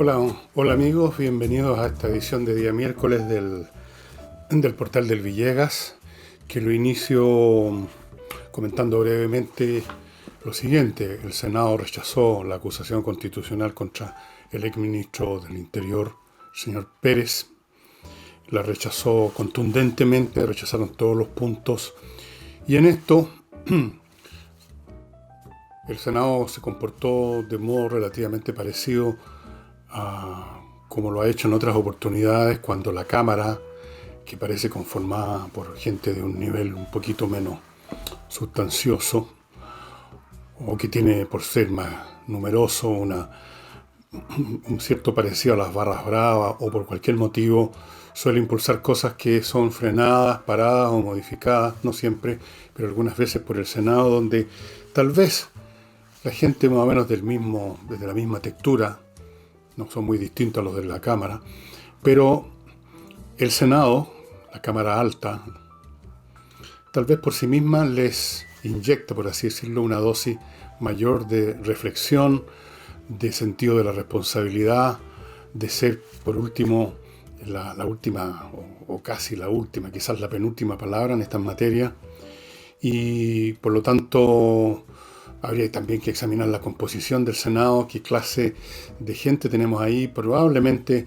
Hola, hola amigos, bienvenidos a esta edición de día miércoles del portal del Villegas, que lo inicio comentando brevemente lo siguiente. El Senado rechazó la acusación constitucional contra el exministro del Interior, señor Pérez. La rechazó contundentemente, rechazaron todos los puntos. Y en esto, el Senado se comportó de modo relativamente parecido como lo ha hecho en otras oportunidades, cuando la Cámara, que parece conformada por gente de un nivel un poquito menos sustancioso, o que tiene por ser más numeroso un cierto parecido a las barras bravas, o por cualquier motivo suele impulsar cosas que son frenadas, paradas o modificadas, no siempre, pero algunas veces por el Senado, donde tal vez la gente más o menos desde la misma textura, no son muy distintos a los de la Cámara, pero el Senado, la Cámara Alta, tal vez por sí misma les inyecta, por así decirlo, una dosis mayor de reflexión, de sentido de la responsabilidad, de ser, por último, la última, o casi la última, quizás la penúltima palabra en estas materias, y por lo tanto habría también que examinar la composición del Senado, qué clase de gente tenemos ahí. Probablemente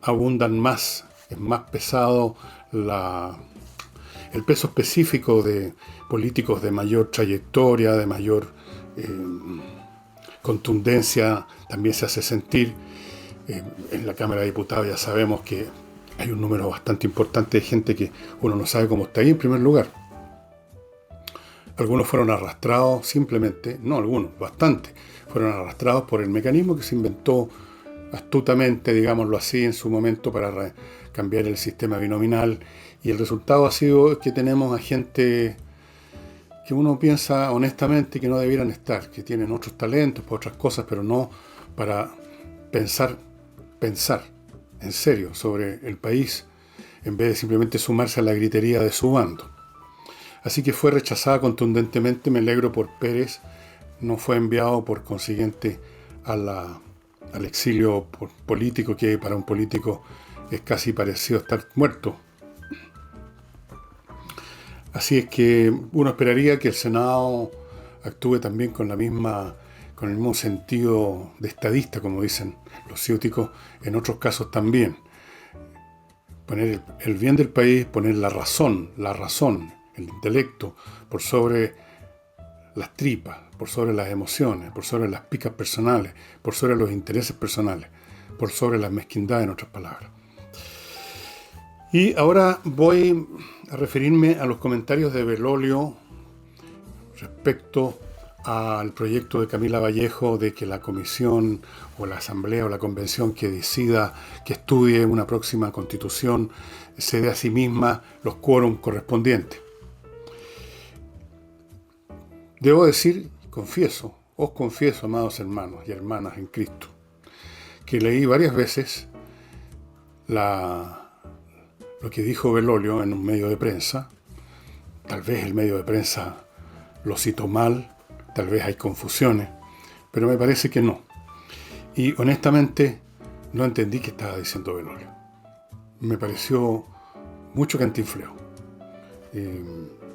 abundan más, es más pesado el peso específico de políticos de mayor trayectoria, de mayor eh, contundencia, también se hace sentir. En la Cámara de Diputados ya sabemos que hay un número bastante importante de gente que uno no sabe cómo está ahí en primer lugar. Algunos fueron arrastrados simplemente, no algunos, bastante, fueron arrastrados por el mecanismo que se inventó astutamente, digámoslo así, en su momento para cambiar el sistema binominal. Y el resultado ha sido que tenemos a gente que uno piensa honestamente que no debieran estar, que tienen otros talentos para otras cosas, pero no para pensar en serio sobre el país, en vez de simplemente sumarse a la gritería de su bando. Así que fue rechazada contundentemente. Me alegro por Pérez. No fue enviado por consiguiente al exilio político, que para un político es casi parecido a estar muerto. Así es que uno esperaría que el Senado actúe también con el mismo sentido de estadista, como dicen los ciúticos, en otros casos también. Poner el bien del país, poner la razón, el intelecto, por sobre las tripas, por sobre las emociones, por sobre las picas personales, por sobre los intereses personales, por sobre la mezquindad, en otras palabras. Y ahora voy a referirme a los comentarios de Belolio respecto al proyecto de Camila Vallejo de que la comisión o la asamblea o la convención que decida, que estudie una próxima constitución, se dé a sí misma los quórum correspondientes. Debo decir, os confieso, amados hermanos y hermanas en Cristo, que leí varias veces lo que dijo Belolio en un medio de prensa. Tal vez el medio de prensa lo citó mal, tal vez hay confusiones, pero me parece que no. Y honestamente no entendí qué estaba diciendo Belolio. Me pareció mucho cantinfleo.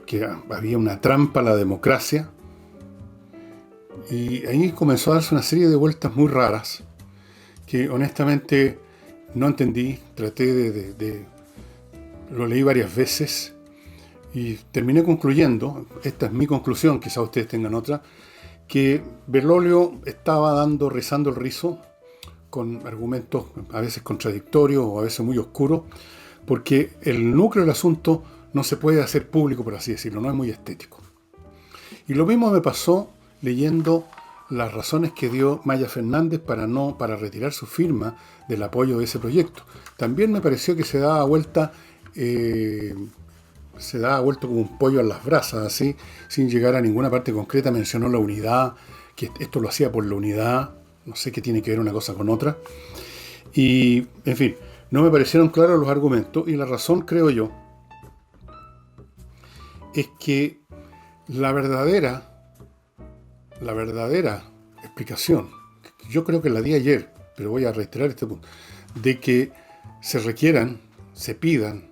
Que había una trampa a la democracia, y ahí comenzó a darse una serie de vueltas muy raras que honestamente no entendí. Lo leí varias veces y terminé concluyendo, esta es mi conclusión, quizá ustedes tengan otra, que Bergoglio estaba rizando el rizo con argumentos a veces contradictorios o a veces muy oscuros, porque el núcleo del asunto no se puede hacer público, por así decirlo, no es muy estético. Y lo mismo me pasó leyendo las razones que dio Maya Fernández para retirar su firma del apoyo de ese proyecto. También me pareció que se daba vuelto como un pollo a las brasas, así, sin llegar a ninguna parte concreta. Mencionó la unidad, que esto lo hacía por la unidad, no sé qué tiene que ver una cosa con otra. Y, en fin, no me parecieron claros los argumentos, y la razón, creo yo, es que la verdadera explicación, yo creo que la di ayer, pero voy a reiterar este punto, de que se requieran, se pidan,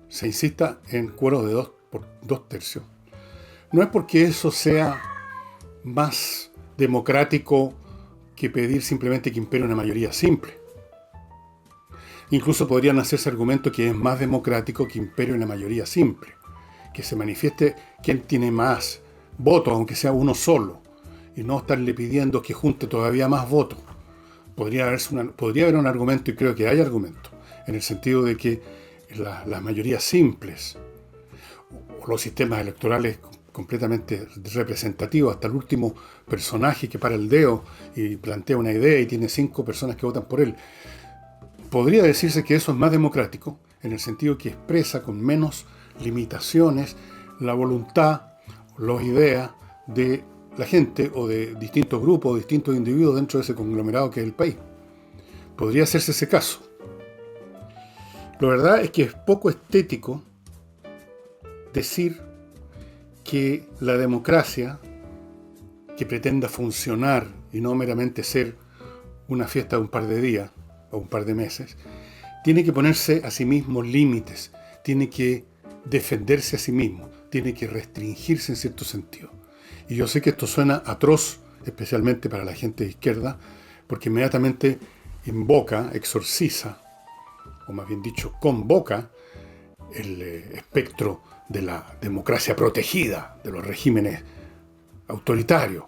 se insista en quórum de 2/3. No es porque eso sea más democrático que pedir simplemente que impere una mayoría simple. Incluso podrían hacerse argumentos que es más democrático que impere una mayoría simple, que se manifieste quién tiene más votos, aunque sea uno solo, y no estarle pidiendo que junte todavía más votos. Podría haber un argumento, y creo que hay argumento, en el sentido de que las mayorías simples, o los sistemas electorales completamente representativos, hasta el último personaje que para el dedo y plantea una idea y tiene 5 personas que votan por él, podría decirse que eso es más democrático, en el sentido que expresa con menos limitaciones la voluntad, las ideas de la gente o de distintos grupos, distintos individuos dentro de ese conglomerado que es el país. Podría hacerse ese caso. La verdad es que es poco estético decir que la democracia, que pretenda funcionar y no meramente ser una fiesta de un par de días o un par de meses, tiene que ponerse a sí mismo límites, tiene que defenderse a sí mismo, tiene que restringirse en cierto sentido. Y yo sé que esto suena atroz, especialmente para la gente de izquierda, porque inmediatamente invoca, exorciza, o más bien dicho, convoca el espectro de la democracia protegida, de los regímenes autoritarios,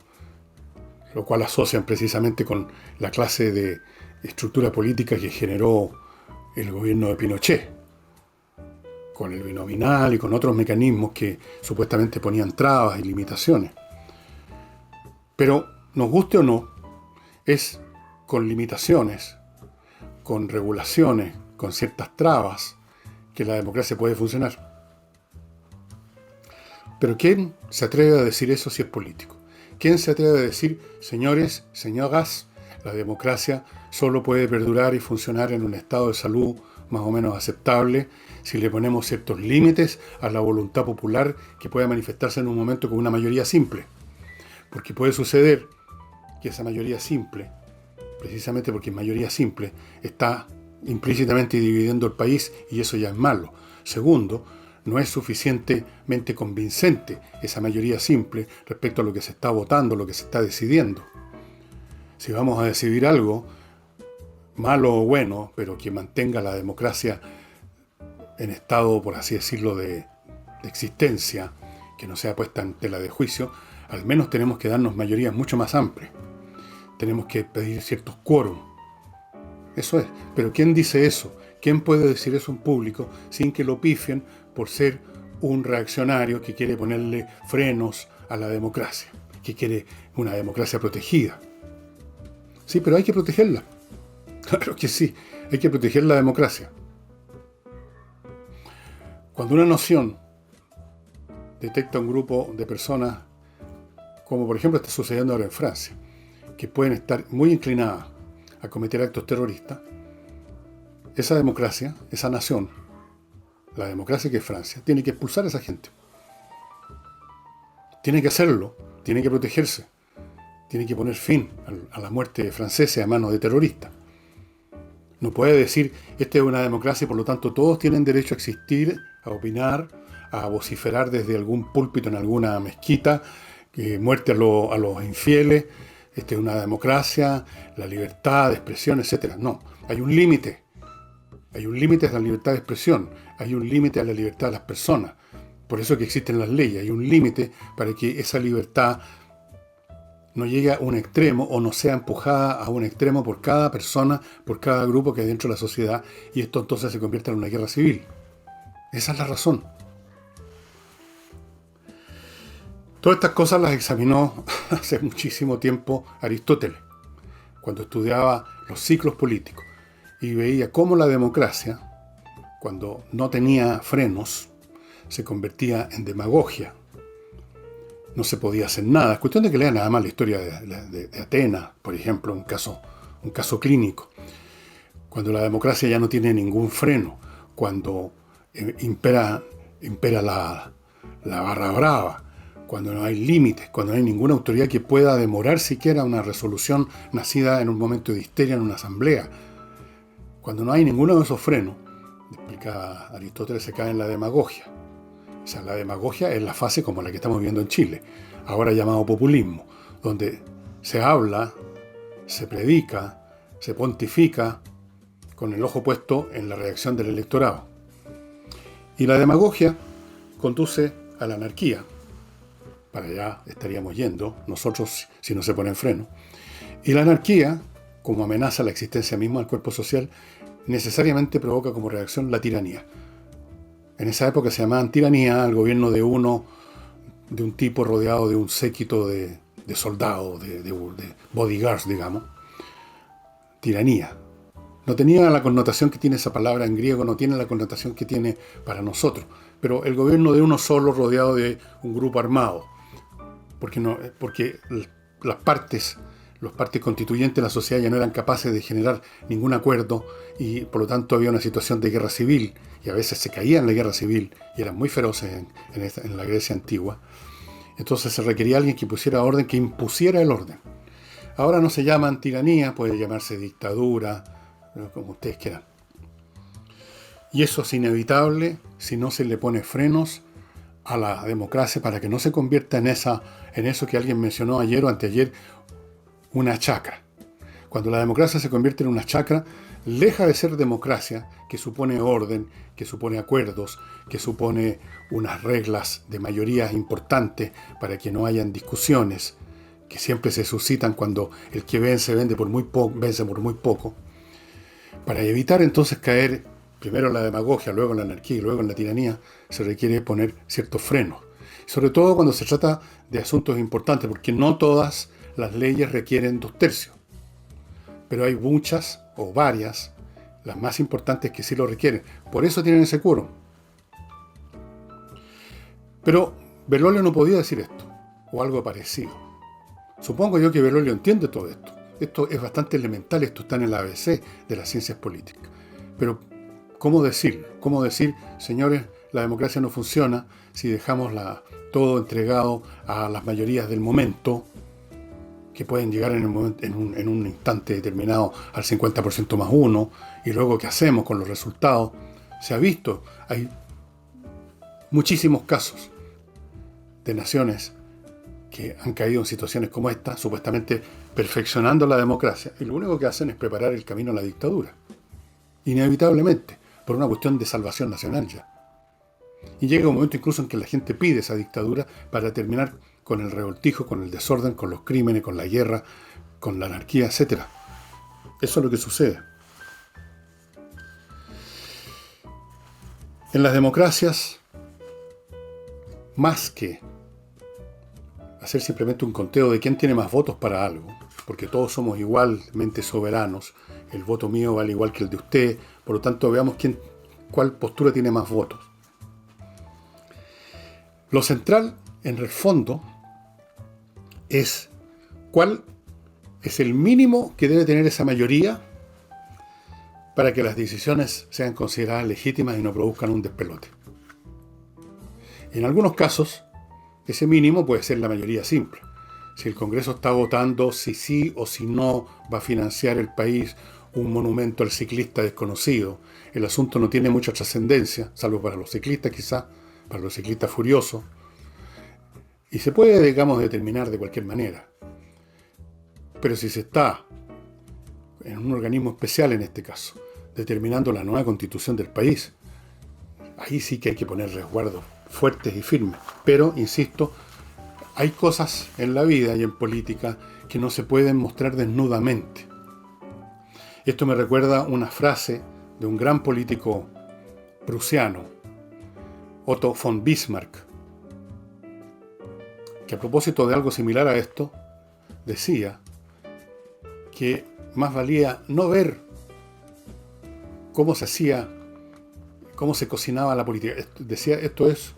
lo cual asocian precisamente con la clase de estructura política que generó el gobierno de Pinochet, con el binominal y con otros mecanismos que supuestamente ponían trabas y limitaciones. Pero, nos guste o no, es con limitaciones, con regulaciones, con ciertas trabas, que la democracia puede funcionar. Pero ¿quién se atreve a decir eso si es político? ¿Quién se atreve a decir, señores, señoras, la democracia solo puede perdurar y funcionar en un estado de salud más o menos aceptable si le ponemos ciertos límites a la voluntad popular que pueda manifestarse en un momento con una mayoría simple? Porque puede suceder que esa mayoría simple, precisamente porque es mayoría simple, está implícitamente dividiendo el país y eso ya es malo. Segundo, no es suficientemente convincente esa mayoría simple respecto a lo que se está votando, lo que se está decidiendo. Si vamos a decidir algo, malo o bueno, pero que mantenga la democracia en estado, por así decirlo, de existencia, que no sea puesta en tela de juicio, al menos tenemos que darnos mayorías mucho más amplias. Tenemos que pedir ciertos quórum. Eso es. Pero ¿quién dice eso? ¿Quién puede decir eso en público sin que lo pifien por ser un reaccionario que quiere ponerle frenos a la democracia, que quiere una democracia protegida? Sí, pero hay que protegerla. Claro que sí, hay que proteger la democracia. Cuando una nación detecta un grupo de personas, como por ejemplo está sucediendo ahora en Francia, que pueden estar muy inclinadas a cometer actos terroristas, esa democracia, esa nación, la democracia que es Francia, tiene que expulsar a esa gente. Tiene que hacerlo, tiene que protegerse, tiene que poner fin a la muerte francesa a manos de terroristas. No puede decir, esta es una democracia y por lo tanto todos tienen derecho a existir, a opinar, a vociferar desde algún púlpito en alguna mezquita, muerte a los infieles, esta es una democracia, la libertad de expresión, etc. No, hay un límite. Hay un límite a la libertad de expresión, hay un límite a la libertad de las personas. Por eso que existen las leyes, hay un límite para que esa libertad no llegue a un extremo o no sea empujada a un extremo por cada persona, por cada grupo que hay dentro de la sociedad, y esto entonces se convierta en una guerra civil. Esa es la razón. Todas estas cosas las examinó hace muchísimo tiempo Aristóteles, cuando estudiaba los ciclos políticos, y veía cómo la democracia, cuando no tenía frenos, se convertía en demagogia. No se podía hacer nada. Es cuestión de que lean nada más la historia de Atenas, por ejemplo, un caso clínico. Cuando la democracia ya no tiene ningún freno, cuando impera la barra brava, cuando no hay límites, cuando no hay ninguna autoridad que pueda demorar siquiera una resolución nacida en un momento de histeria en una asamblea, cuando no hay ninguno de esos frenos, explica Aristóteles, se cae en la demagogia. O sea, la demagogia es la fase como la que estamos viviendo en Chile, ahora llamado populismo, donde se habla, se predica, se pontifica con el ojo puesto en la reacción del electorado. Y la demagogia conduce a la anarquía. Para allá estaríamos yendo nosotros si no se pone en freno. Y la anarquía, como amenaza la existencia misma del cuerpo social, necesariamente provoca como reacción la tiranía. En esa época se llamaban tiranía al gobierno de un tipo rodeado de un séquito de soldados, de bodyguards, digamos. Tiranía. No tenía la connotación que tiene esa palabra en griego, no tiene la connotación que tiene para nosotros. Pero el gobierno de uno solo rodeado de un grupo armado. Porque las partes constituyentes de la sociedad ya no eran capaces de generar ningún acuerdo y por lo tanto había una situación de guerra civil y a veces se caía en la guerra civil y eran muy feroces en la Grecia antigua. Entonces se requería alguien que pusiera orden, que impusiera el orden. Ahora no se llaman tiranía, puede llamarse dictadura, como ustedes quieran. Y eso es inevitable si no se le pone frenos a la democracia para que no se convierta en eso que alguien mencionó ayer o anteayer, una chacra. Cuando la democracia se convierte en una chacra, deja de ser democracia, que supone orden, que supone acuerdos, que supone unas reglas de mayorías importantes para que no hayan discusiones, que siempre se suscitan cuando el que vence vence por muy poco. Para evitar entonces caer primero en la demagogia, luego en la anarquía y luego en la tiranía, se requiere poner ciertos frenos. Sobre todo cuando se trata de asuntos importantes, porque no todas las leyes requieren 2/3. Pero hay muchas o varias, las más importantes, que sí lo requieren. Por eso tienen ese quórum. Pero Bergoglio no podía decir esto, o algo parecido. Supongo yo que Bergoglio entiende todo esto. Esto es bastante elemental, esto está en el ABC de las ciencias políticas. Pero, ¿cómo decirlo? ¿Cómo decir, señores, la democracia no funciona si dejamos todo entregado a las mayorías del momento, que pueden llegar en un instante determinado al 50% más uno, y luego qué hacemos con los resultados? Se ha visto, hay muchísimos casos de naciones que han caído en situaciones como esta, supuestamente perfeccionando la democracia, y lo único que hacen es preparar el camino a la dictadura. Inevitablemente, por una cuestión de salvación nacional ya. Y llega un momento incluso en que la gente pide esa dictadura para terminar con el revoltijo, con el desorden, con los crímenes, con la guerra, con la anarquía, etc. Eso es lo que sucede. En las democracias, más que hacer simplemente un conteo de quién tiene más votos para algo, porque todos somos igualmente soberanos, el voto mío vale igual que el de usted, por lo tanto veamos cuál postura tiene más votos. Lo central, en el fondo, es cuál es el mínimo que debe tener esa mayoría para que las decisiones sean consideradas legítimas y no produzcan un despelote. En algunos casos, ese mínimo puede ser la mayoría simple. Si el Congreso está votando si sí o si no va a financiar el país un monumento al ciclista desconocido, el asunto no tiene mucha trascendencia, salvo para los ciclistas quizás, para los ciclistas furiosos, y se puede, digamos, determinar de cualquier manera. Pero si se está en un organismo especial, en este caso, determinando la nueva constitución del país, ahí sí que hay que poner resguardos fuertes y firmes. Pero, insisto, hay cosas en la vida y en política que no se pueden mostrar desnudamente. Esto me recuerda una frase de un gran político prusiano, Otto von Bismarck, que a propósito de algo similar a esto, decía que más valía no ver cómo se hacía, cómo se cocinaba la política. Decía, esto es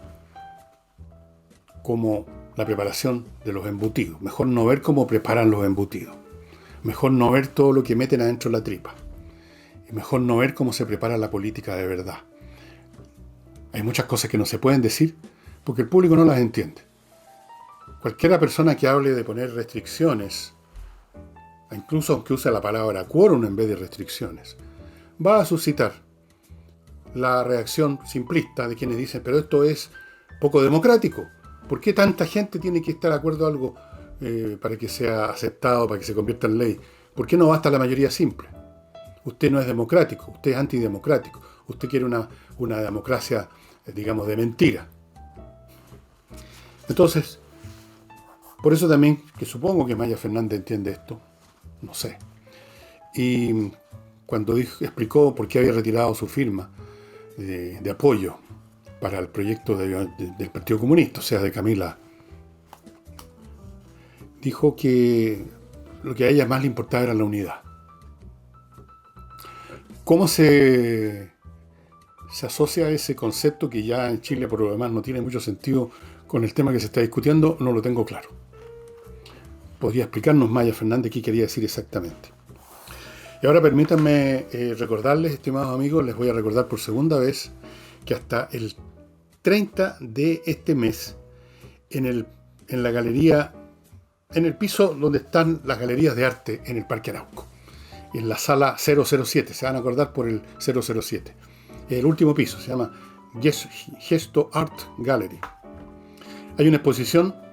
como la preparación de los embutidos. Mejor no ver cómo preparan los embutidos. Mejor no ver todo lo que meten adentro de la tripa. Y mejor no ver cómo se prepara la política de verdad. Hay muchas cosas que no se pueden decir porque el público no las entiende. cualquiera persona que hable de poner restricciones, incluso aunque use la palabra quórum en vez de restricciones, va a suscitar la reacción simplista de quienes dicen, pero esto es poco democrático. ¿Por qué tanta gente tiene que estar de acuerdo a algo para que sea aceptado, para que se convierta en ley? ¿Por qué no basta la mayoría simple? Usted no es democrático, usted es antidemocrático. Usted quiere una democracia, digamos, de mentira. Entonces, por eso también, que supongo que Maya Fernández entiende esto, no sé. Y cuando explicó por qué había retirado su firma de apoyo para el proyecto del Partido Comunista, o sea, de Camila, dijo que lo que a ella más le importaba era la unidad. ¿Cómo se asocia ese concepto que ya en Chile por lo demás no tiene mucho sentido con el tema que se está discutiendo? No lo tengo claro. ¿Podría explicarnos Maya Fernández qué quería decir exactamente? Y ahora permítanme recordarles, estimados amigos, les voy a recordar por segunda vez que hasta el 30 de este mes, en la galería, en el piso donde están las galerías de arte en el Parque Arauco, en la sala 007, se van a acordar por el 007. El último piso se llama Gesto Art Gallery. Hay una exposición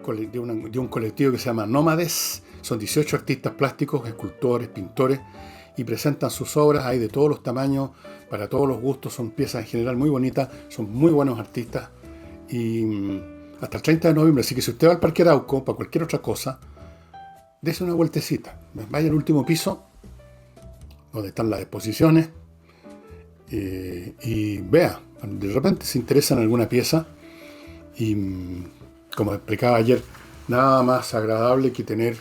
de un colectivo que se llama Nómades. Son 18 artistas plásticos, escultores, pintores, y presentan sus obras. Hay de todos los tamaños, para todos los gustos, son piezas en general muy bonitas, son muy buenos artistas. Y hasta el 30 de noviembre, así que si usted va al Parque Arauco, para cualquier otra cosa, dése una vueltecita. Vaya al último piso, donde están las exposiciones, y vea, de repente se interesa en alguna pieza, y como explicaba ayer, nada más agradable que tener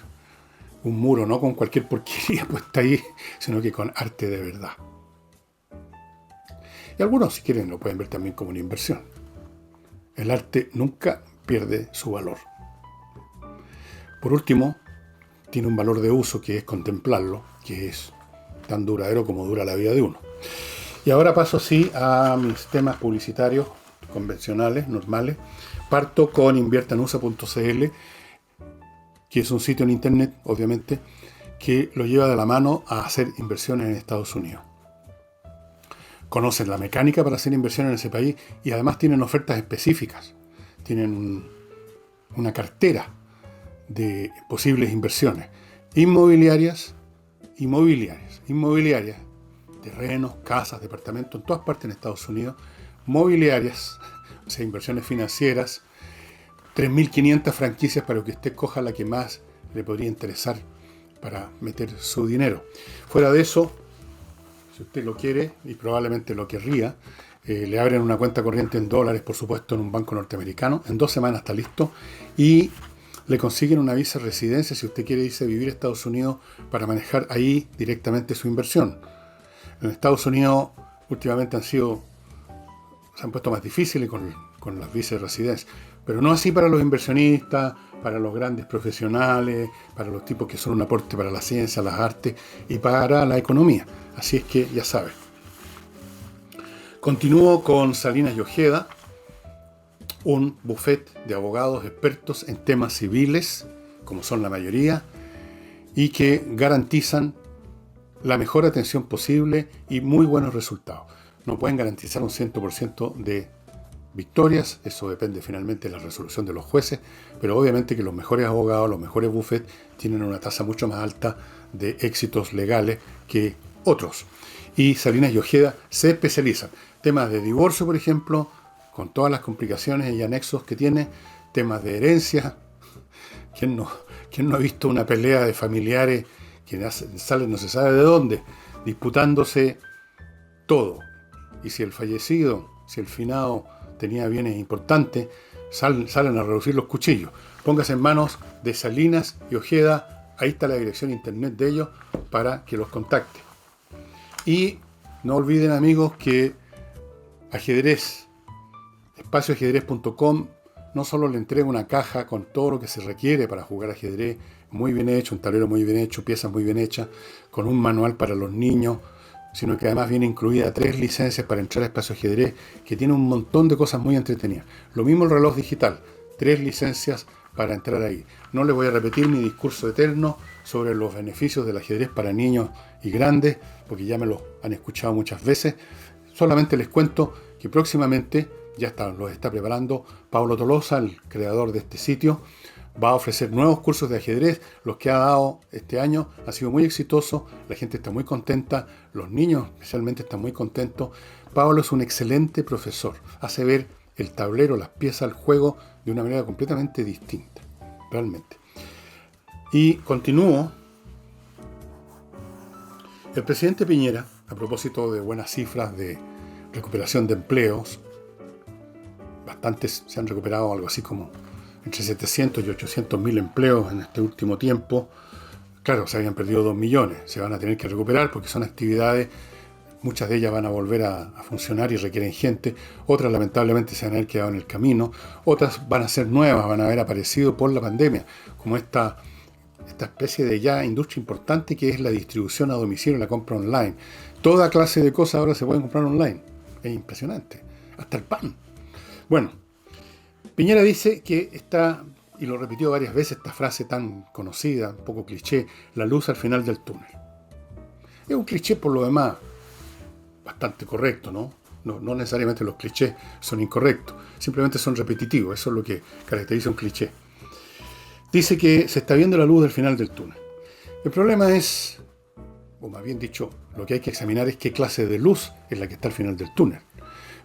un muro, no con cualquier porquería puesta ahí, sino que con arte de verdad. Y algunos, si quieren, lo pueden ver también como una inversión. El arte nunca pierde su valor. Por último, tiene un valor de uso que es contemplarlo, que es tan duradero como dura la vida de uno. Y ahora paso así a mis temas publicitarios convencionales, normales. Parto con inviertanusa.cl, que es un sitio en internet, obviamente, que lo lleva de la mano a hacer inversiones en Estados Unidos. Conocen la mecánica para hacer inversiones en ese país y además tienen ofertas específicas. Tienen una cartera de posibles inversiones inmobiliarias, terrenos, casas, departamentos, en todas partes en Estados Unidos, mobiliarias, o sea, inversiones financieras, 3.500 franquicias para que usted coja la que más le podría interesar para meter su dinero. Fuera de eso, si usted lo quiere, y probablemente lo querría, le abren una cuenta corriente en dólares, por supuesto, en un banco norteamericano. En 2 semanas está listo. Y le consiguen una visa de residencia si usted quiere irse a vivir a Estados Unidos para manejar ahí directamente su inversión. En Estados Unidos últimamente se han puesto más difíciles con las visas de residencia. Pero no así para los inversionistas, para los grandes profesionales, para los tipos que son un aporte para la ciencia, las artes y para la economía. Así es que ya saben. Continúo con Salinas y Ojeda, un buffet de abogados expertos en temas civiles, como son la mayoría, y que garantizan la mejor atención posible y muy buenos resultados. No pueden garantizar un 100% de victorias, eso depende finalmente de la resolución de los jueces, pero obviamente que los mejores abogados, los mejores buffets tienen una tasa mucho más alta de éxitos legales que otros. Y Salinas y Ojeda se especializan. Temas de divorcio, por ejemplo, con todas las complicaciones y anexos que tiene, temas de herencia. ¿Quién no ha visto una pelea de familiares que salen no se sabe de dónde, disputándose todo? Y si el fallecido, si el finado tenía bienes importantes, salen a reducir los cuchillos. Póngase en manos de Salinas y Ojeda, ahí está la dirección internet de ellos para que los contacte. Y no olviden, amigos, que ajedrez, espacioajedrez.com, no solo le entrega una caja con todo lo que se requiere para jugar ajedrez, muy bien hecho, un tablero muy bien hecho, piezas muy bien hechas, con un manual para los niños, sino que además viene incluida 3 licencias para entrar a Espacio Ajedrez, que tiene un montón de cosas muy entretenidas. Lo mismo el reloj digital, 3 licencias para entrar ahí. No les voy a repetir mi discurso eterno sobre los beneficios del ajedrez para niños y grandes, porque ya me lo han escuchado muchas veces. Solamente les cuento que próximamente, lo está preparando Paulo Tolosa, el creador de este sitio, va a ofrecer nuevos cursos de ajedrez. Los que ha dado este año ha sido muy exitoso, la gente está muy contenta, los niños especialmente están muy contentos. Pablo es un excelente profesor, hace ver el tablero, las piezas, el juego de una manera completamente distinta, realmente. Y continúo. El presidente Piñera, a propósito de buenas cifras de recuperación de empleos, bastantes se han recuperado, algo así como entre 700 y 800 mil empleos en este último tiempo. Claro, se habían perdido 2 millones, se van a tener que recuperar porque son actividades, muchas de ellas van a volver a funcionar y requieren gente, otras lamentablemente se van a haber quedado en el camino, otras van a ser nuevas, van a haber aparecido por la pandemia, como esta especie de ya industria importante que es la distribución a domicilio, la compra online. Toda clase de cosas ahora se pueden comprar online, es impresionante, hasta el pan. Bueno, Piñera dice que está, y lo repitió varias veces, esta frase tan conocida, un poco cliché, la luz al final del túnel. Es un cliché por lo demás, bastante correcto, ¿no? No necesariamente los clichés son incorrectos, simplemente son repetitivos, eso es lo que caracteriza un cliché. Dice que se está viendo la luz del final del túnel. El problema es, o más bien dicho, lo que hay que examinar es qué clase de luz es la que está al final del túnel.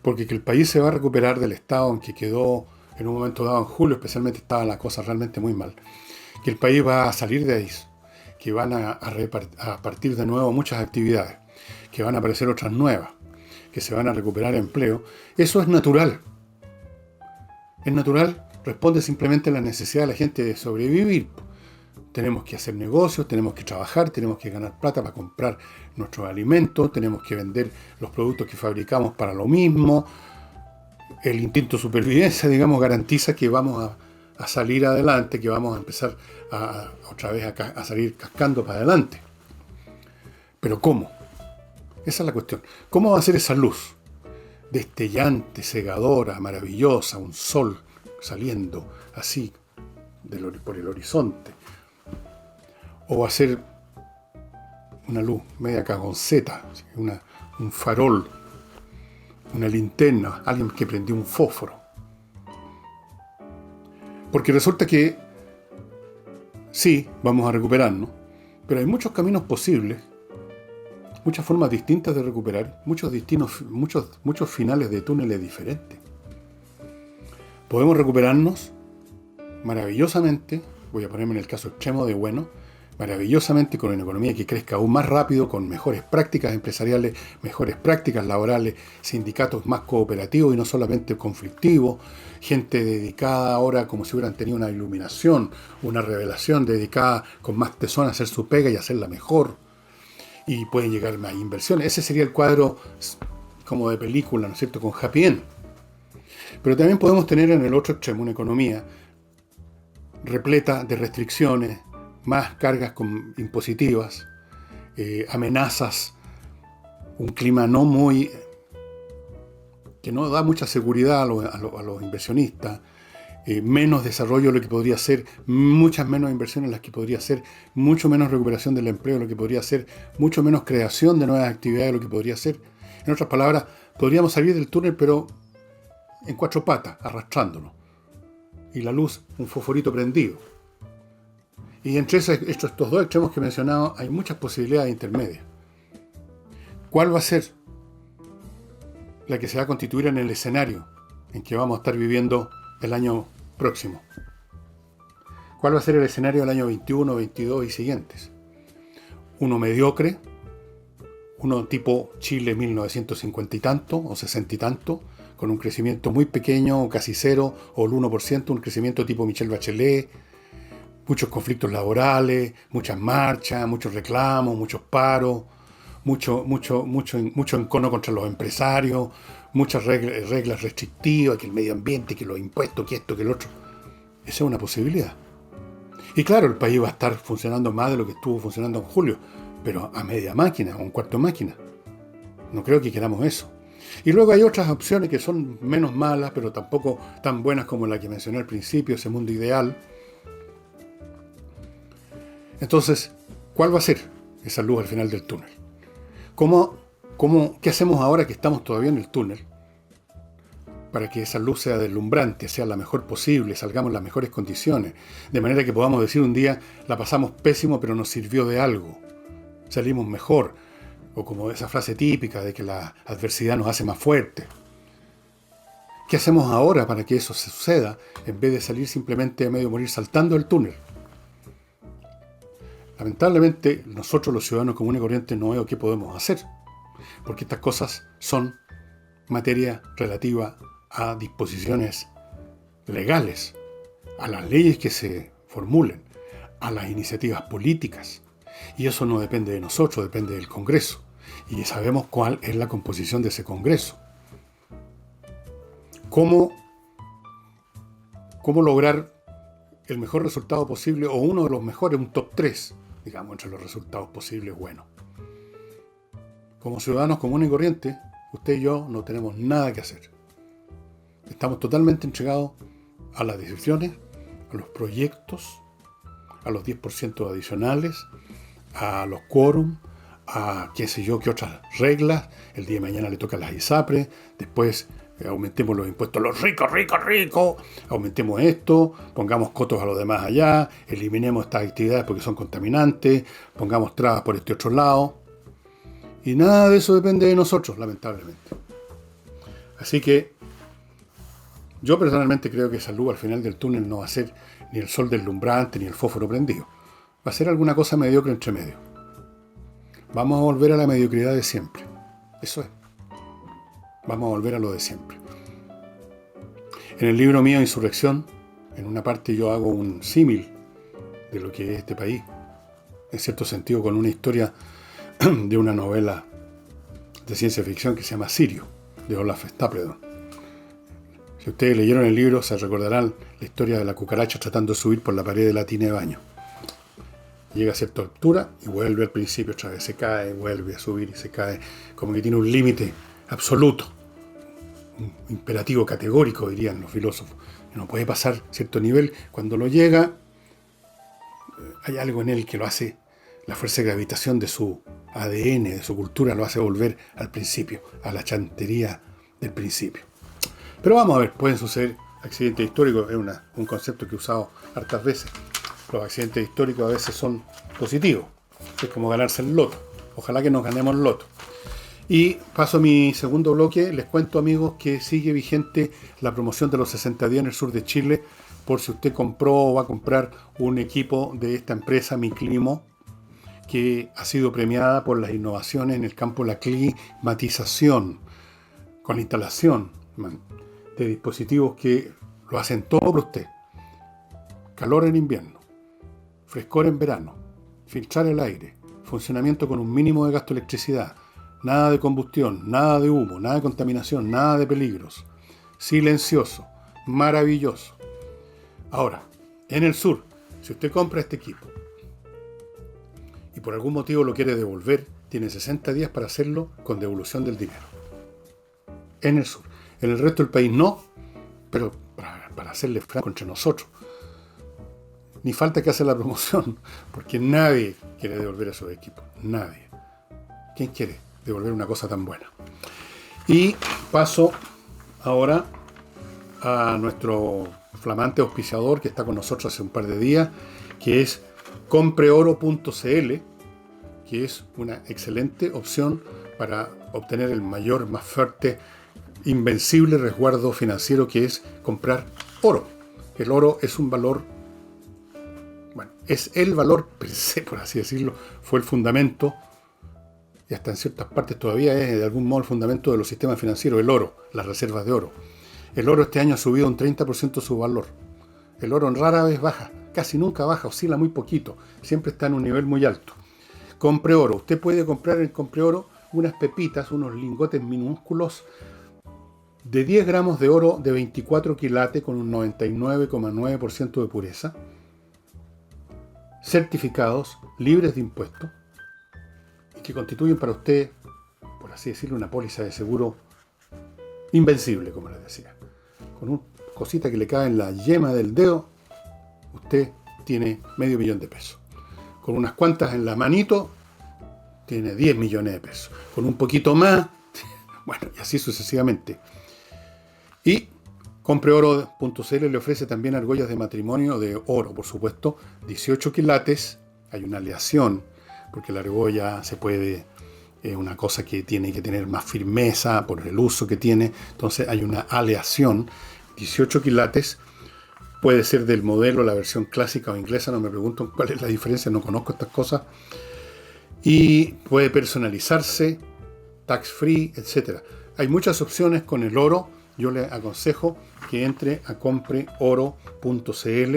Porque que el país se va a recuperar del estado en que quedó en un momento dado en julio, especialmente estaba la cosa realmente muy mal, que el país va a salir de ahí, que van a partir de nuevo muchas actividades, que van a aparecer otras nuevas, que se van a recuperar empleo, eso es natural. Es natural, responde simplemente a la necesidad de la gente de sobrevivir. Tenemos que hacer negocios, tenemos que trabajar, tenemos que ganar plata para comprar nuestros alimentos, tenemos que vender los productos que fabricamos para lo mismo. El instinto de supervivencia, digamos, garantiza que vamos a salir adelante, que vamos a empezar otra vez a salir cascando para adelante. Pero ¿cómo? Esa es la cuestión. ¿Cómo va a ser esa luz? Destellante, cegadora, maravillosa, un sol saliendo así por el horizonte. O va a ser una luz media cagonceta, un farol, una linterna, alguien que prendió un fósforo. Porque resulta que sí, vamos a recuperarnos, pero hay muchos caminos posibles, muchas formas distintas de recuperar, muchos finales de túneles diferentes. Podemos recuperarnos maravillosamente, voy a ponerme en el caso extremo de bueno, maravillosamente con una economía que crezca aún más rápido, con mejores prácticas empresariales, mejores prácticas laborales, sindicatos más cooperativos y no solamente conflictivos, gente dedicada ahora como si hubieran tenido una iluminación, una revelación dedicada con más tesón a hacer su pega y hacerla mejor, y pueden llegar más inversiones. Ese sería el cuadro como de película, ¿no es cierto?, con happy end. Pero también podemos tener en el otro extremo una economía repleta de restricciones, más cargas impositivas, amenazas, un clima que no da mucha seguridad a los inversionistas, menos desarrollo de lo que podría ser, muchas menos inversiones las que podría ser, mucho menos recuperación del empleo de lo que podría ser, mucho menos creación de nuevas actividades de lo que podría ser. En otras palabras, podríamos salir del túnel pero en 4 patas, arrastrándonos. Y la luz, un fosforito prendido. Y entre estos 2 extremos que he mencionado hay muchas posibilidades intermedias. ¿Cuál va a ser la que se va a constituir en el escenario en que vamos a estar viviendo el año próximo? ¿Cuál va a ser el escenario del año 21, 22 y siguientes? Uno mediocre, uno tipo Chile 1950 y tanto, o 60 y tanto, con un crecimiento muy pequeño, o casi cero, o el 1%, un crecimiento tipo Michelle Bachelet, muchos conflictos laborales, muchas marchas, muchos reclamos, muchos paros, mucho encono contra los empresarios, muchas reglas restrictivas, que el medio ambiente, que los impuestos, que esto, que el otro. Esa es una posibilidad. Y claro, el país va a estar funcionando más de lo que estuvo funcionando en julio, pero a media máquina, o un cuarto de máquina. No creo que queramos eso. Y luego hay otras opciones que son menos malas, pero tampoco tan buenas como la que mencioné al principio, ese mundo ideal. Entonces, ¿cuál va a ser esa luz al final del túnel? ¿Qué hacemos ahora que estamos todavía en el túnel para que esa luz sea deslumbrante, sea la mejor posible, salgamos en las mejores condiciones, de manera que podamos decir un día, la pasamos pésimo, pero nos sirvió de algo, salimos mejor, o como esa frase típica de que la adversidad nos hace más fuertes? ¿Qué hacemos ahora para que eso suceda, en vez de salir simplemente a medio morir saltando el túnel? Lamentablemente, nosotros los ciudadanos comunes y corrientes no veo qué podemos hacer, porque estas cosas son materia relativa a disposiciones legales, a las leyes que se formulen, a las iniciativas políticas. Y eso no depende de nosotros, depende del Congreso. Y sabemos cuál es la composición de ese Congreso. ¿Cómo lograr el mejor resultado posible, o uno de los mejores, un top 3, digamos, entre los resultados posibles buenos? Como ciudadanos comunes y corrientes, usted y yo no tenemos nada que hacer. Estamos totalmente entregados a las decisiones, a los proyectos, a los 10% adicionales, a los quórum, a qué sé yo, qué otras reglas. El día de mañana le toca a las ISAPRES, después aumentemos los impuestos a los ricos, aumentemos esto, pongamos cotos a los demás allá, eliminemos estas actividades porque son contaminantes, pongamos trabas por este otro lado. Y nada de eso depende de nosotros, lamentablemente. Así que yo personalmente creo que esa luz al final del túnel no va a ser ni el sol deslumbrante ni el fósforo prendido. Va a ser alguna cosa mediocre entre medio. Vamos a volver a la mediocridad de siempre. Eso es. Vamos a volver a lo de siempre. En el libro mío, Insurrección, en una parte yo hago un símil de lo que es este país. En cierto sentido, con una historia de una novela de ciencia ficción que se llama Sirio, de Olaf Stapledon. Si ustedes leyeron el libro, se recordarán la historia de la cucaracha tratando de subir por la pared de la tina de baño. Llega a cierta altura y vuelve al principio otra vez, se cae, vuelve a subir y se cae, como que tiene un límite absoluto, un imperativo categórico, dirían los filósofos. No puede pasar cierto nivel. Cuando lo llega, hay algo en él que lo hace, la fuerza de gravitación de su ADN, de su cultura, lo hace volver al principio, a la chantería del principio. Pero vamos a ver, pueden suceder accidentes históricos, es un concepto que he usado hartas veces. Los accidentes históricos a veces son positivos, es como ganarse el loto. Ojalá que nos ganemos el loto. Y paso a mi segundo bloque. Les cuento, amigos, que sigue vigente la promoción de los 60 días en el sur de Chile, por si usted compró o va a comprar un equipo de esta empresa, Miclimo, que ha sido premiada por las innovaciones en el campo de la climatización, con la instalación de dispositivos que lo hacen todo por usted. Calor en invierno, frescor en verano, filtrar el aire, funcionamiento con un mínimo de gasto de electricidad, nada de combustión, nada de humo, nada de contaminación, nada de peligros. Silencioso, maravilloso. Ahora, en el sur, si usted compra este equipo y por algún motivo lo quiere devolver, tiene 60 días para hacerlo con devolución del dinero. En el sur. En el resto del país no, pero para hacerle franco entre nosotros, ni falta que hacer la promoción, porque nadie quiere devolver esos equipos. Nadie. ¿Quién quiere devolver una cosa tan buena? Y paso ahora a nuestro flamante auspiciador que está con nosotros hace un par de días, que es compreoro.cl, que es una excelente opción para obtener el mayor, más fuerte, invencible resguardo financiero, que es comprar oro. El oro es un valor, bueno, es el valor per se, por así decirlo, fue el fundamento, y hasta en ciertas partes todavía es de algún modo el fundamento de los sistemas financieros, el oro, las reservas de oro. El oro este año ha subido un 30% su valor. El oro rara vez baja, casi nunca baja, oscila muy poquito, siempre está en un nivel muy alto. Compre oro. Usted puede comprar en Compre Oro unas pepitas, unos lingotes minúsculos de 10 gramos de oro de 24 quilates con un 99,9% de pureza, certificados, libres de impuestos, y que constituyen para usted, por así decirlo, una póliza de seguro invencible, como les decía. Con una cosita que le cae en la yema del dedo, usted tiene $500,000. Con unas cuantas en la manito, tiene 10 millones de pesos. Con un poquito más, bueno, y así sucesivamente. Y compreoro.cl le ofrece también argollas de matrimonio de oro, por supuesto, 18 quilates. Hay una aleación, porque la argolla se puede, una cosa que tiene que tener más firmeza por el uso que tiene. Entonces hay una aleación, 18 quilates. Puede ser del modelo, la versión clásica o inglesa, no me pregunto cuál es la diferencia, no conozco estas cosas. Y puede personalizarse, tax free, etc. Hay muchas opciones con el oro. Yo le aconsejo que entre a compreoro.cl,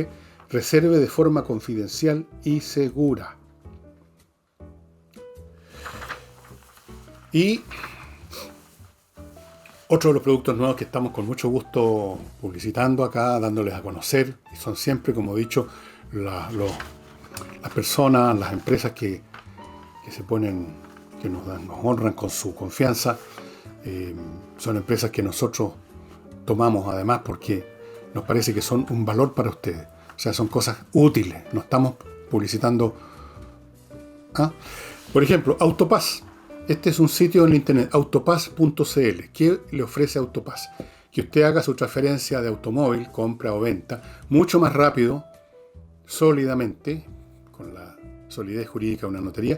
reserve de forma confidencial y segura. Y otro de los productos nuevos que estamos con mucho gusto publicitando acá, dándoles a conocer, y son siempre, como he dicho, las personas, las empresas que se ponen, que nos honran con su confianza. Son empresas que nosotros tomamos además porque nos parece que son un valor para ustedes. O sea, son cosas útiles. No estamos publicitando. Por ejemplo, Autopass. Este es un sitio en internet, autopass.cl. ¿Qué le ofrece Autopass? Que usted haga su transferencia de automóvil, compra o venta, mucho más rápido, sólidamente, con la solidez jurídica de una notaría,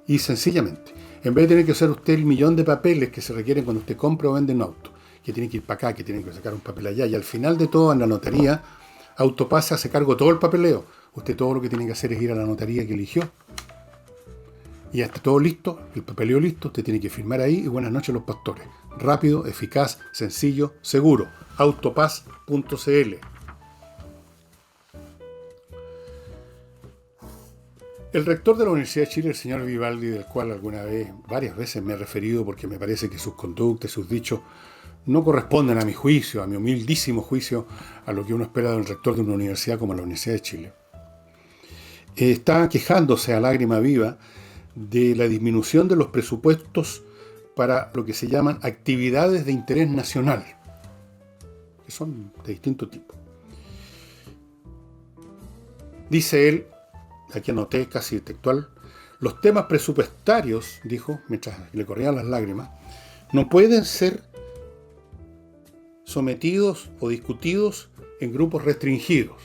y sencillamente. En vez de tener que hacer usted el millón de papeles que se requieren cuando usted compra o vende un auto, que tiene que ir para acá, que tiene que sacar un papel allá, y al final de todo, en la notaría, Autopass se hace cargo de todo el papeleo. Usted todo lo que tiene que hacer es ir a la notaría que eligió. Y ya está todo listo, el papeleo listo, usted tiene que firmar ahí y buenas noches los pastores. Rápido, eficaz, sencillo, seguro. Autopass.cl. El rector de la Universidad de Chile, el señor Vivaldi, del cual varias veces me he referido porque me parece que sus conductas, sus dichos no corresponden a mi juicio, a mi humildísimo juicio, a lo que uno espera del rector de una universidad como la Universidad de Chile. Está quejándose a lágrima viva de la disminución de los presupuestos para lo que se llaman actividades de interés nacional, que son de distinto tipo. Dice él, aquí anoté casi textual, los temas presupuestarios, dijo, mientras le corrían las lágrimas, no pueden ser sometidos o discutidos en grupos restringidos.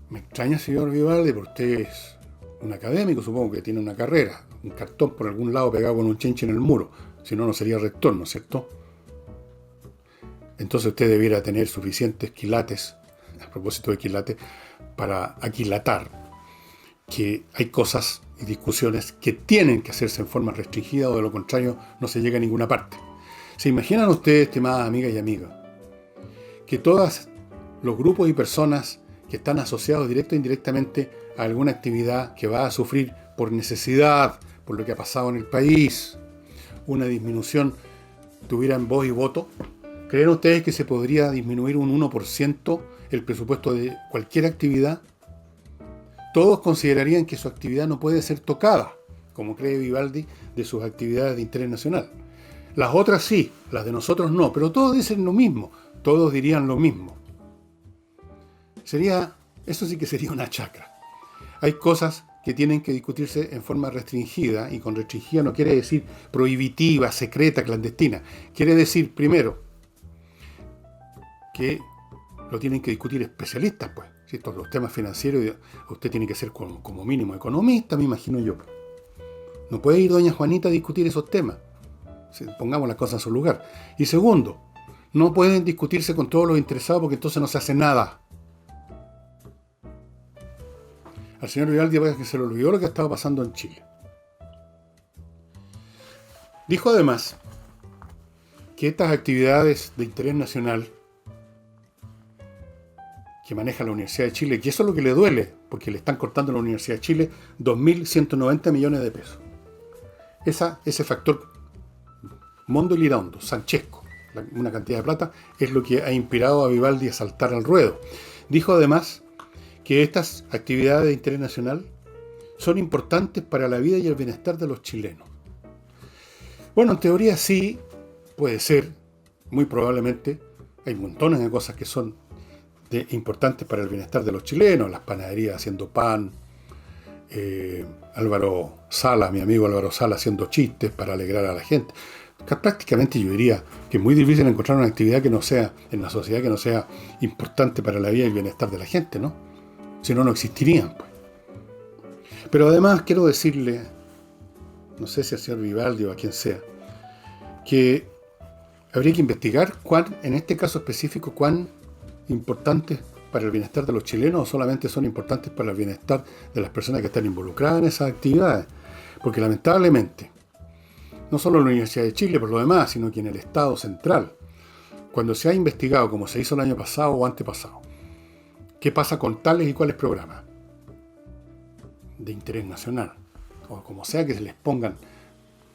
Me extraña, señor Vivaldi, porque usted es un académico, supongo que tiene una carrera, un cartón por algún lado pegado con un chinche en el muro, si no, no sería rector, ¿no es cierto? Entonces usted debiera tener suficientes quilates, a propósito de quilates, para aquilatar que hay cosas y discusiones que tienen que hacerse en forma restringida o de lo contrario no se llega a ninguna parte. ¿Se imaginan ustedes, estimadas amigas y amigos, que todos los grupos y personas que están asociados directo e indirectamente a alguna actividad que va a sufrir por necesidad, por lo que ha pasado en el país, una disminución, tuvieran voz y voto? ¿Creen ustedes que se podría disminuir un 1% el presupuesto de cualquier actividad? Todos considerarían que su actividad no puede ser tocada, como cree Vivaldi, de sus actividades de interés nacional. Las otras sí, las de nosotros no, pero todos dicen lo mismo, todos dirían lo mismo. Eso sí que sería una chacra. Hay cosas que tienen que discutirse en forma restringida, y con restringida no quiere decir prohibitiva, secreta, clandestina. Quiere decir, primero, que lo tienen que discutir especialistas, pues. Si estos los temas financieros, usted tiene que ser como mínimo economista, me imagino yo. No puede ir doña Juanita a discutir esos temas. Pongamos las cosas en su lugar. Y segundo, no pueden discutirse con todos los interesados porque entonces no se hace nada. Al señor Vivaldi parece que se le olvidó lo que estaba pasando en Chile. Dijo además que estas actividades de interés nacional que maneja la Universidad de Chile, que eso es lo que le duele, porque le están cortando a la Universidad de Chile 2.190 millones de pesos. Ese factor Mondo Lirondo, Sanchesco, una cantidad de plata, es lo que ha inspirado a Vivaldi a saltar al ruedo. Dijo además que estas actividades de interés nacional son importantes para la vida y el bienestar de los chilenos. Bueno, en teoría sí, puede ser, muy probablemente, hay montones de cosas que son importantes para el bienestar de los chilenos, las panaderías haciendo pan, Álvaro Sala, mi amigo Álvaro Sala haciendo chistes para alegrar a la gente. Prácticamente yo diría que es muy difícil encontrar una actividad que no sea, en la sociedad, que no sea importante para la vida y el bienestar de la gente, ¿no? Si no, no existirían, pues. Pero además quiero decirle, no sé si al señor Vivaldi o a quien sea, que habría que investigar en este caso específico, cuán importantes para el bienestar de los chilenos o solamente son importantes para el bienestar de las personas que están involucradas en esas actividades. Porque lamentablemente, no solo en la Universidad de Chile por lo demás, sino que en el Estado central, cuando se ha investigado, como se hizo el año pasado o antepasado, qué pasa con tales y cuales programas de interés nacional, o como sea que se les pongan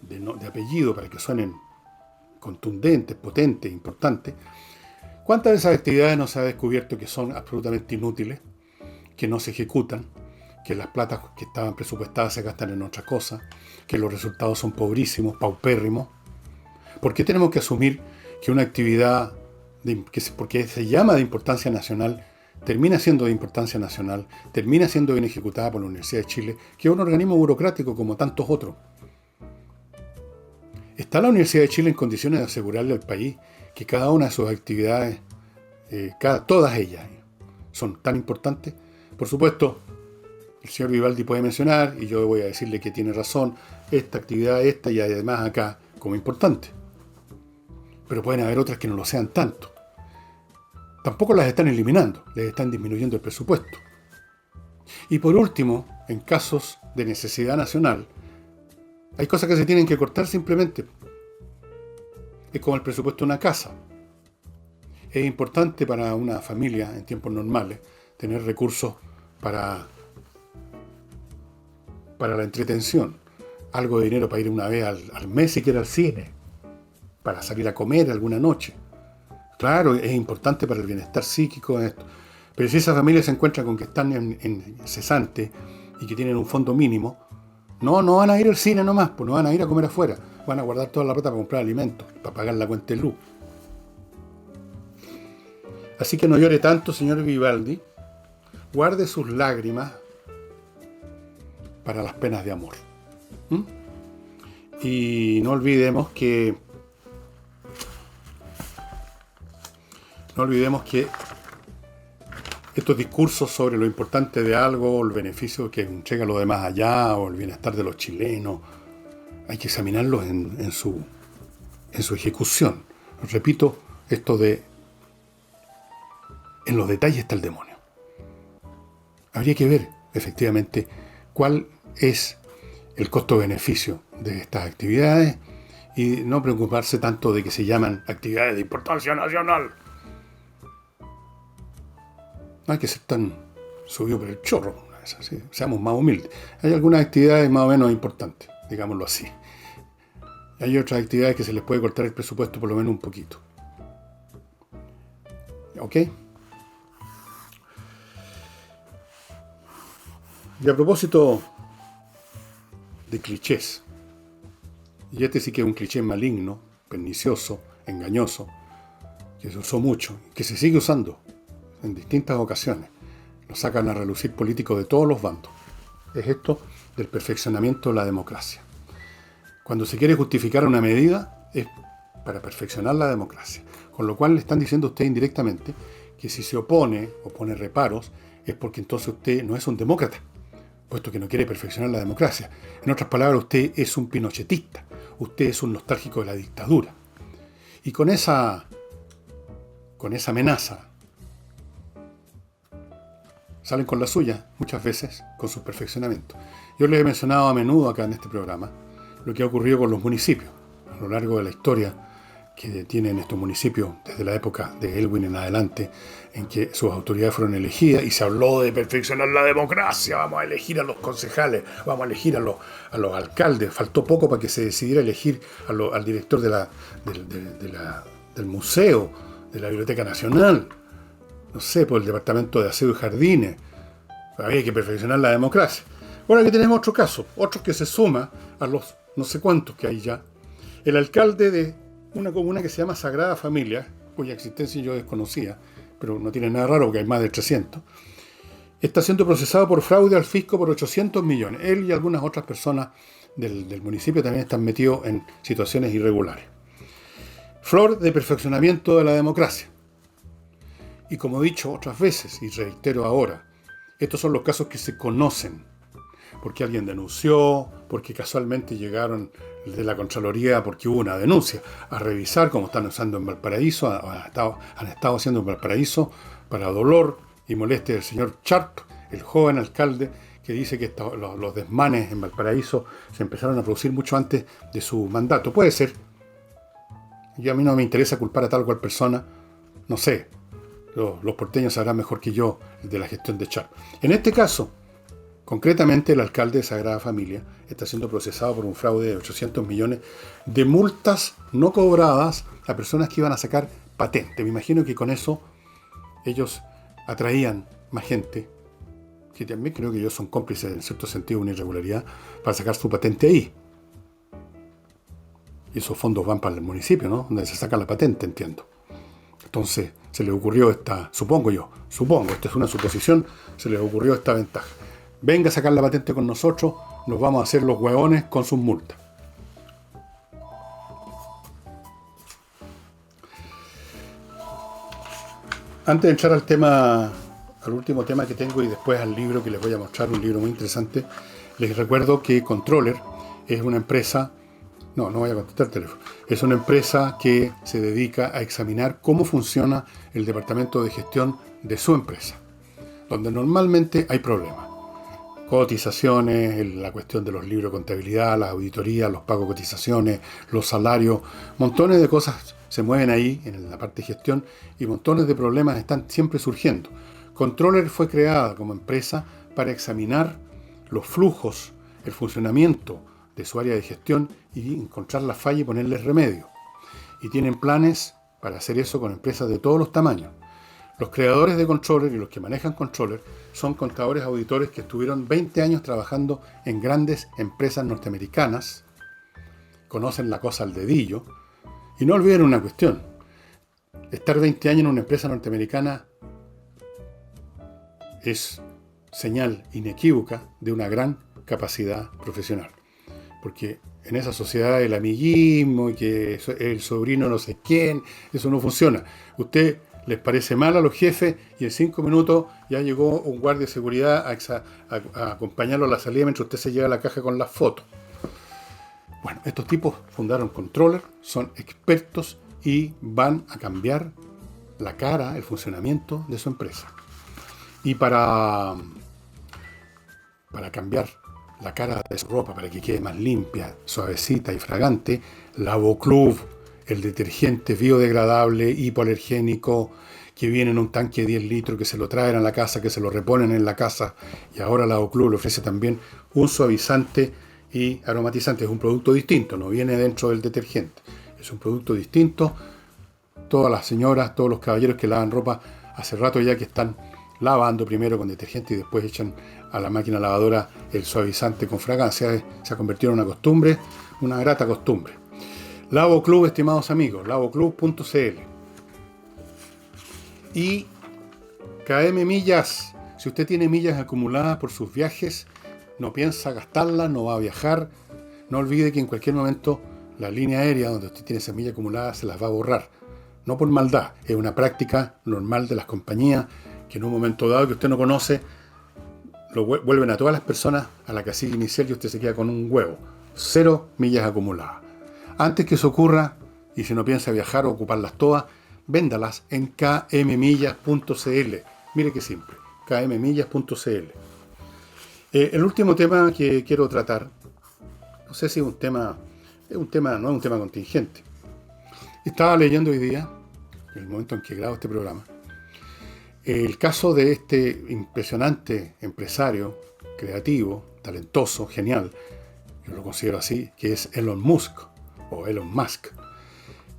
de apellido para que suenen contundentes, potentes, importantes, ¿cuántas de esas actividades no se ha descubierto que son absolutamente inútiles, que no se ejecutan, que las platas que estaban presupuestadas se gastan en otras cosas, que los resultados son pobrísimos, paupérrimos? ¿Por qué tenemos que asumir que una actividad, porque se llama de importancia nacional, termina siendo de importancia nacional, termina siendo bien ejecutada por la Universidad de Chile, que es un organismo burocrático como tantos otros? ¿Está la Universidad de Chile en condiciones de asegurarle al país que cada una de sus actividades, todas ellas, son tan importantes? Por supuesto, el señor Vivaldi puede mencionar, y yo voy a decirle que tiene razón, esta actividad, esta y además acá, como importante. Pero pueden haber otras que no lo sean tanto. Tampoco las están eliminando, les están disminuyendo el presupuesto. Y por último, en casos de necesidad nacional, hay cosas que se tienen que cortar simplemente. Es como el presupuesto de una casa. Es importante para una familia en tiempos normales tener recursos para la entretención. Algo de dinero para ir una vez al mes siquiera al cine. Para salir a comer alguna noche. Claro, es importante para el bienestar psíquico esto. Pero si esa familia se encuentra con que están en cesante y que tienen un fondo mínimo, no van a ir al cine nomás, pues no van a ir a comer afuera. Van a guardar toda la plata para comprar alimentos, para pagar la cuenta de luz. Así que no llore tanto, señor Vivaldi. Guarde sus lágrimas para las penas de amor. Y no olvidemos que estos discursos sobre lo importante de algo, el beneficio que entrega lo demás allá, o el bienestar de los chilenos, hay que examinarlos en su ejecución. Repito, en los detalles está el demonio. Habría que ver, efectivamente, cuál es el costo-beneficio de estas actividades y no preocuparse tanto de que se llaman actividades de importancia nacional. No hay que ser tan subido por el chorro, ¿sí? Seamos más humildes. Hay algunas actividades más o menos importantes, digámoslo así. Hay otras actividades que se les puede cortar el presupuesto por lo menos un poquito. ¿Ok? Y a propósito de clichés, y este sí que es un cliché maligno, pernicioso, engañoso, que se usó mucho, que se sigue usando en distintas ocasiones. Lo sacan a relucir políticos de todos los bandos. Es esto del perfeccionamiento de la democracia. Cuando se quiere justificar una medida es para perfeccionar la democracia. Con lo cual le están diciendo a usted indirectamente que si se opone o pone reparos es porque entonces usted no es un demócrata, puesto que no quiere perfeccionar la democracia. En otras palabras, usted es un pinochetista. Usted es un nostálgico de la dictadura. Y con esa amenaza salen con la suya, muchas veces, con sus perfeccionamientos. Yo les he mencionado a menudo acá en este programa lo que ha ocurrido con los municipios a lo largo de la historia que tienen estos municipios desde la época de Elwin en adelante, en que sus autoridades fueron elegidas y se habló de perfeccionar la democracia, vamos a elegir a los concejales, vamos a elegir a los alcaldes. Faltó poco para que se decidiera elegir al director del museo, de la Biblioteca Nacional, no sé, por el Departamento de Aseo y Jardines. Había que perfeccionar la democracia. Bueno, aquí tenemos otro caso, otro que se suma a los no sé cuántos que hay ya. El alcalde de una comuna que se llama Sagrada Familia, cuya existencia yo desconocía, pero no tiene nada raro porque hay más de 300, está siendo procesado por fraude al fisco por 800 millones. Él y algunas otras personas del municipio también están metidos en situaciones irregulares. Flor de perfeccionamiento de la democracia. Y como he dicho otras veces, y reitero ahora, estos son los casos que se conocen, porque alguien denunció, porque casualmente llegaron de la Contraloría, porque hubo una denuncia, a revisar cómo están usando en Valparaíso, han estado haciendo en Valparaíso para dolor y molestia del señor Sharp, el joven alcalde, que dice que los desmanes en Valparaíso se empezaron a producir mucho antes de su mandato. Puede ser. Y a mí no me interesa culpar a tal o cual persona, no sé. Los porteños sabrán mejor que yo de la gestión de Sharp. En este caso, concretamente el alcalde de Sagrada Familia está siendo procesado por un fraude de 800 millones de multas no cobradas a personas que iban a sacar patente. Me imagino que con eso ellos atraían más gente, que también creo que ellos son cómplices en cierto sentido de una irregularidad, para sacar su patente ahí. Y esos fondos van para el municipio, ¿no? Donde se saca la patente, entiendo. Entonces se les ocurrió supongo, esta es una suposición, se les ocurrió esta ventaja. Venga a sacar la patente con nosotros, nos vamos a hacer los hueones con sus multas. Antes de entrar al último tema que tengo y después al libro que les voy a mostrar, un libro muy interesante, les recuerdo que Controller es una empresa. No voy a contestar el teléfono. Es una empresa que se dedica a examinar cómo funciona el departamento de gestión de su empresa, donde normalmente hay problemas. Cotizaciones, la cuestión de los libros de contabilidad, las auditorías, los pagos de cotizaciones, los salarios, montones de cosas se mueven ahí en la parte de gestión y montones de problemas están siempre surgiendo. Controller fue creada como empresa para examinar los flujos, el funcionamiento de su área de gestión y encontrar la falla y ponerles remedio. Y tienen planes para hacer eso con empresas de todos los tamaños. Los creadores de Controller y los que manejan Controller son contadores auditores que estuvieron 20 años trabajando en grandes empresas norteamericanas, conocen la cosa al dedillo, y no olviden una cuestión: estar 20 años en una empresa norteamericana es señal inequívoca de una gran capacidad profesional. Porque en esa sociedad el amiguismo y que el sobrino no sé quién, eso no funciona. Usted les parece mal a los jefes y en 5 minutos ya llegó un guardia de seguridad a acompañarlo a la salida mientras usted se lleva a la caja con las fotos. Bueno, estos tipos fundaron Controller, son expertos y van a cambiar la cara, el funcionamiento de su empresa. Y para cambiar la cara de su ropa para que quede más limpia, suavecita y fragante, Lavoclub, el detergente biodegradable, hipoalergénico, que viene en un tanque de 10 litros, que se lo traen a la casa, que se lo reponen en la casa, y ahora Lavoclub le ofrece también un suavizante y aromatizante. Es un producto distinto, no viene dentro del detergente, es un producto distinto. Todas las señoras, todos los caballeros que lavan ropa hace rato ya que están lavando primero con detergente y después echan a la máquina lavadora el suavizante con fragancia. Se ha convertido en una costumbre, una grata costumbre. Lavoclub, estimados amigos, lavoclub.cl. Y KM Millas. Si usted tiene millas acumuladas por sus viajes, no piensa gastarlas, no va a viajar, no olvide que en cualquier momento la línea aérea donde usted tiene esa milla acumulada se las va a borrar. No por maldad, es una práctica normal de las compañías que en un momento dado que usted no conoce, lo vuelven a todas las personas a la casilla inicial y usted se queda con un huevo. 0 millas acumuladas. Antes que eso ocurra, y si no piensa viajar o ocuparlas todas, véndalas en kmmillas.cl. Mire qué simple, kmmillas.cl. El último tema que quiero tratar, no sé si no es un tema contingente. Estaba leyendo hoy día, en el momento en que grabo este programa, el caso de este impresionante empresario, creativo, talentoso, genial, yo lo considero así, que es Elon Musk,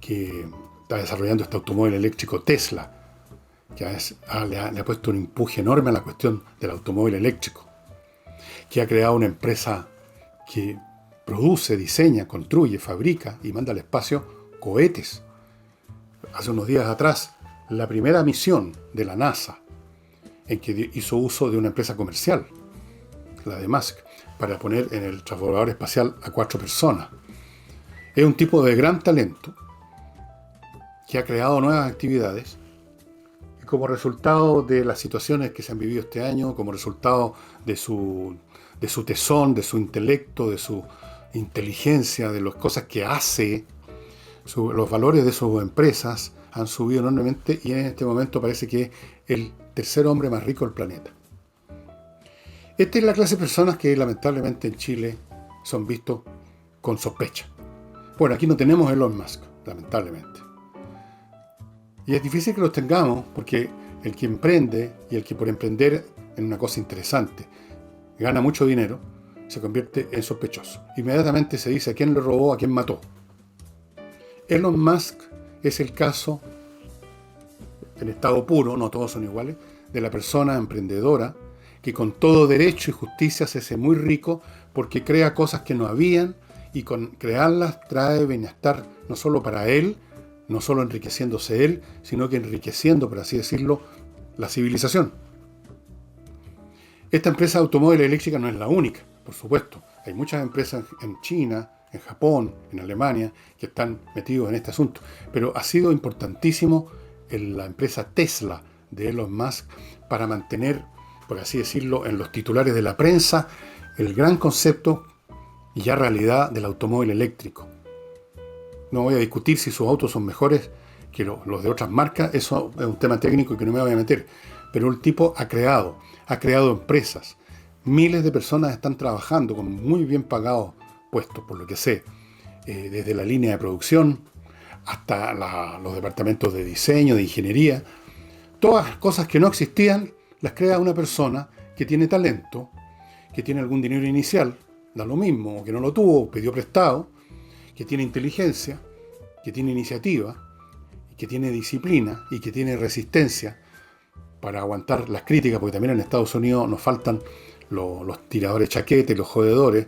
que está desarrollando este automóvil eléctrico Tesla, que le ha puesto un empuje enorme a la cuestión del automóvil eléctrico, que ha creado una empresa que produce, diseña, construye, fabrica y manda al espacio cohetes. Hace unos días atrás, la primera misión de la NASA, en que hizo uso de una empresa comercial, la de Musk, para poner en el transbordador espacial a 4 personas. Es un tipo de gran talento que ha creado nuevas actividades y como resultado de las situaciones que se han vivido este año, como resultado de su tesón, de su intelecto, de su inteligencia, de las cosas que hace, los valores de sus empresas han subido enormemente y en este momento parece que es el tercer hombre más rico del planeta. Esta es la clase de personas que lamentablemente en Chile son vistos con sospecha. Bueno, aquí no tenemos Elon Musk, lamentablemente. Y es difícil que los tengamos porque el que emprende y el que por emprender en una cosa interesante gana mucho dinero, se convierte en sospechoso. Inmediatamente se dice a quién le robó, a quién mató. Elon Musk es el caso, en estado puro, no todos son iguales, de la persona emprendedora que con todo derecho y justicia se hace muy rico porque crea cosas que no habían y con crearlas trae bienestar no solo para él, no solo enriqueciéndose él, sino que enriqueciendo, por así decirlo, la civilización. Esta empresa de automóvil eléctrica no es la única, por supuesto. Hay muchas empresas en China, en Japón, en Alemania, que están metidos en este asunto. Pero ha sido importantísimo la empresa Tesla de Elon Musk para mantener, por así decirlo, en los titulares de la prensa, el gran concepto y ya realidad del automóvil eléctrico. No voy a discutir si sus autos son mejores que los de otras marcas, eso es un tema técnico que no me voy a meter. Pero el tipo ha creado empresas. Miles de personas están trabajando con muy bien pagados puestos, por lo que sé, desde la línea de producción hasta los departamentos de diseño, de ingeniería. Todas las cosas que no existían las crea una persona que tiene talento, que tiene algún dinero inicial, da lo mismo, que no lo tuvo, pidió prestado, que tiene inteligencia, que tiene iniciativa, que tiene disciplina y que tiene resistencia para aguantar las críticas, porque también en Estados Unidos nos faltan los tiradores chaquetes, los jodedores.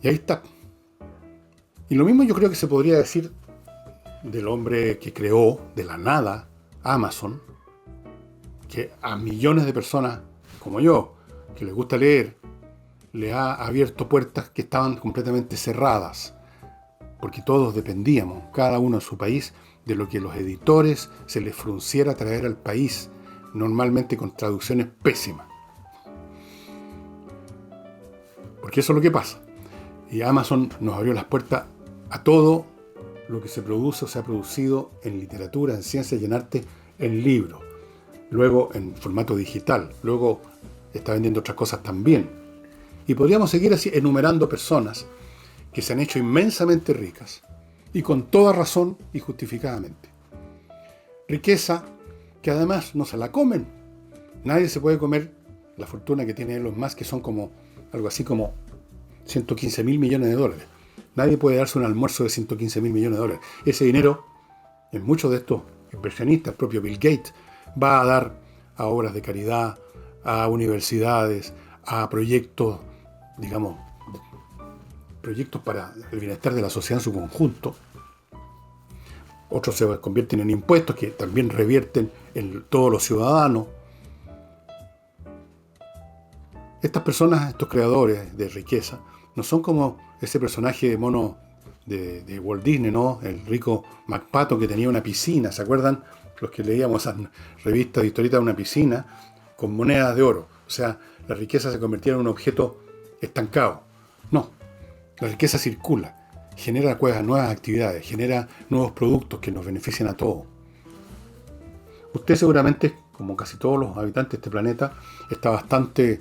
Y ahí está. Y lo mismo yo creo que se podría decir del hombre que creó de la nada Amazon, que a millones de personas como yo, que les gusta leer, le ha abierto puertas que estaban completamente cerradas, porque todos dependíamos, cada uno en su país, de lo que los editores se les frunciera traer al país, normalmente con traducciones pésimas. Porque eso es lo que pasa. Y Amazon nos abrió las puertas a todo lo que se produce o se ha producido en literatura, en ciencia y en arte, en libros. Luego en formato digital. Luego está vendiendo otras cosas también. Y podríamos seguir así enumerando personas que se han hecho inmensamente ricas y con toda razón y justificadamente. Riqueza que además no se la comen. Nadie se puede comer la fortuna que tiene Elon Musk, que son como algo así como 115 mil millones de dólares. Nadie puede darse un almuerzo de 115 mil millones de dólares. Ese dinero, en muchos de estos inversionistas, el propio Bill Gates, va a dar a obras de caridad, a universidades, a proyectos, digamos, proyectos para el bienestar de la sociedad en su conjunto. Otros se convierten en impuestos que también revierten en todos los ciudadanos. Estas personas, estos creadores de riqueza, no son como ese personaje de mono de Walt Disney, ¿no? El rico MacPato que tenía una piscina, ¿se acuerdan? Los que leíamos esas revistas de historietas de una piscina con monedas de oro. O sea, la riqueza se convertía en un objeto estancado. No, la riqueza circula, genera nuevas actividades, genera nuevos productos que nos benefician a todos. Usted seguramente, como casi todos los habitantes de este planeta, está bastante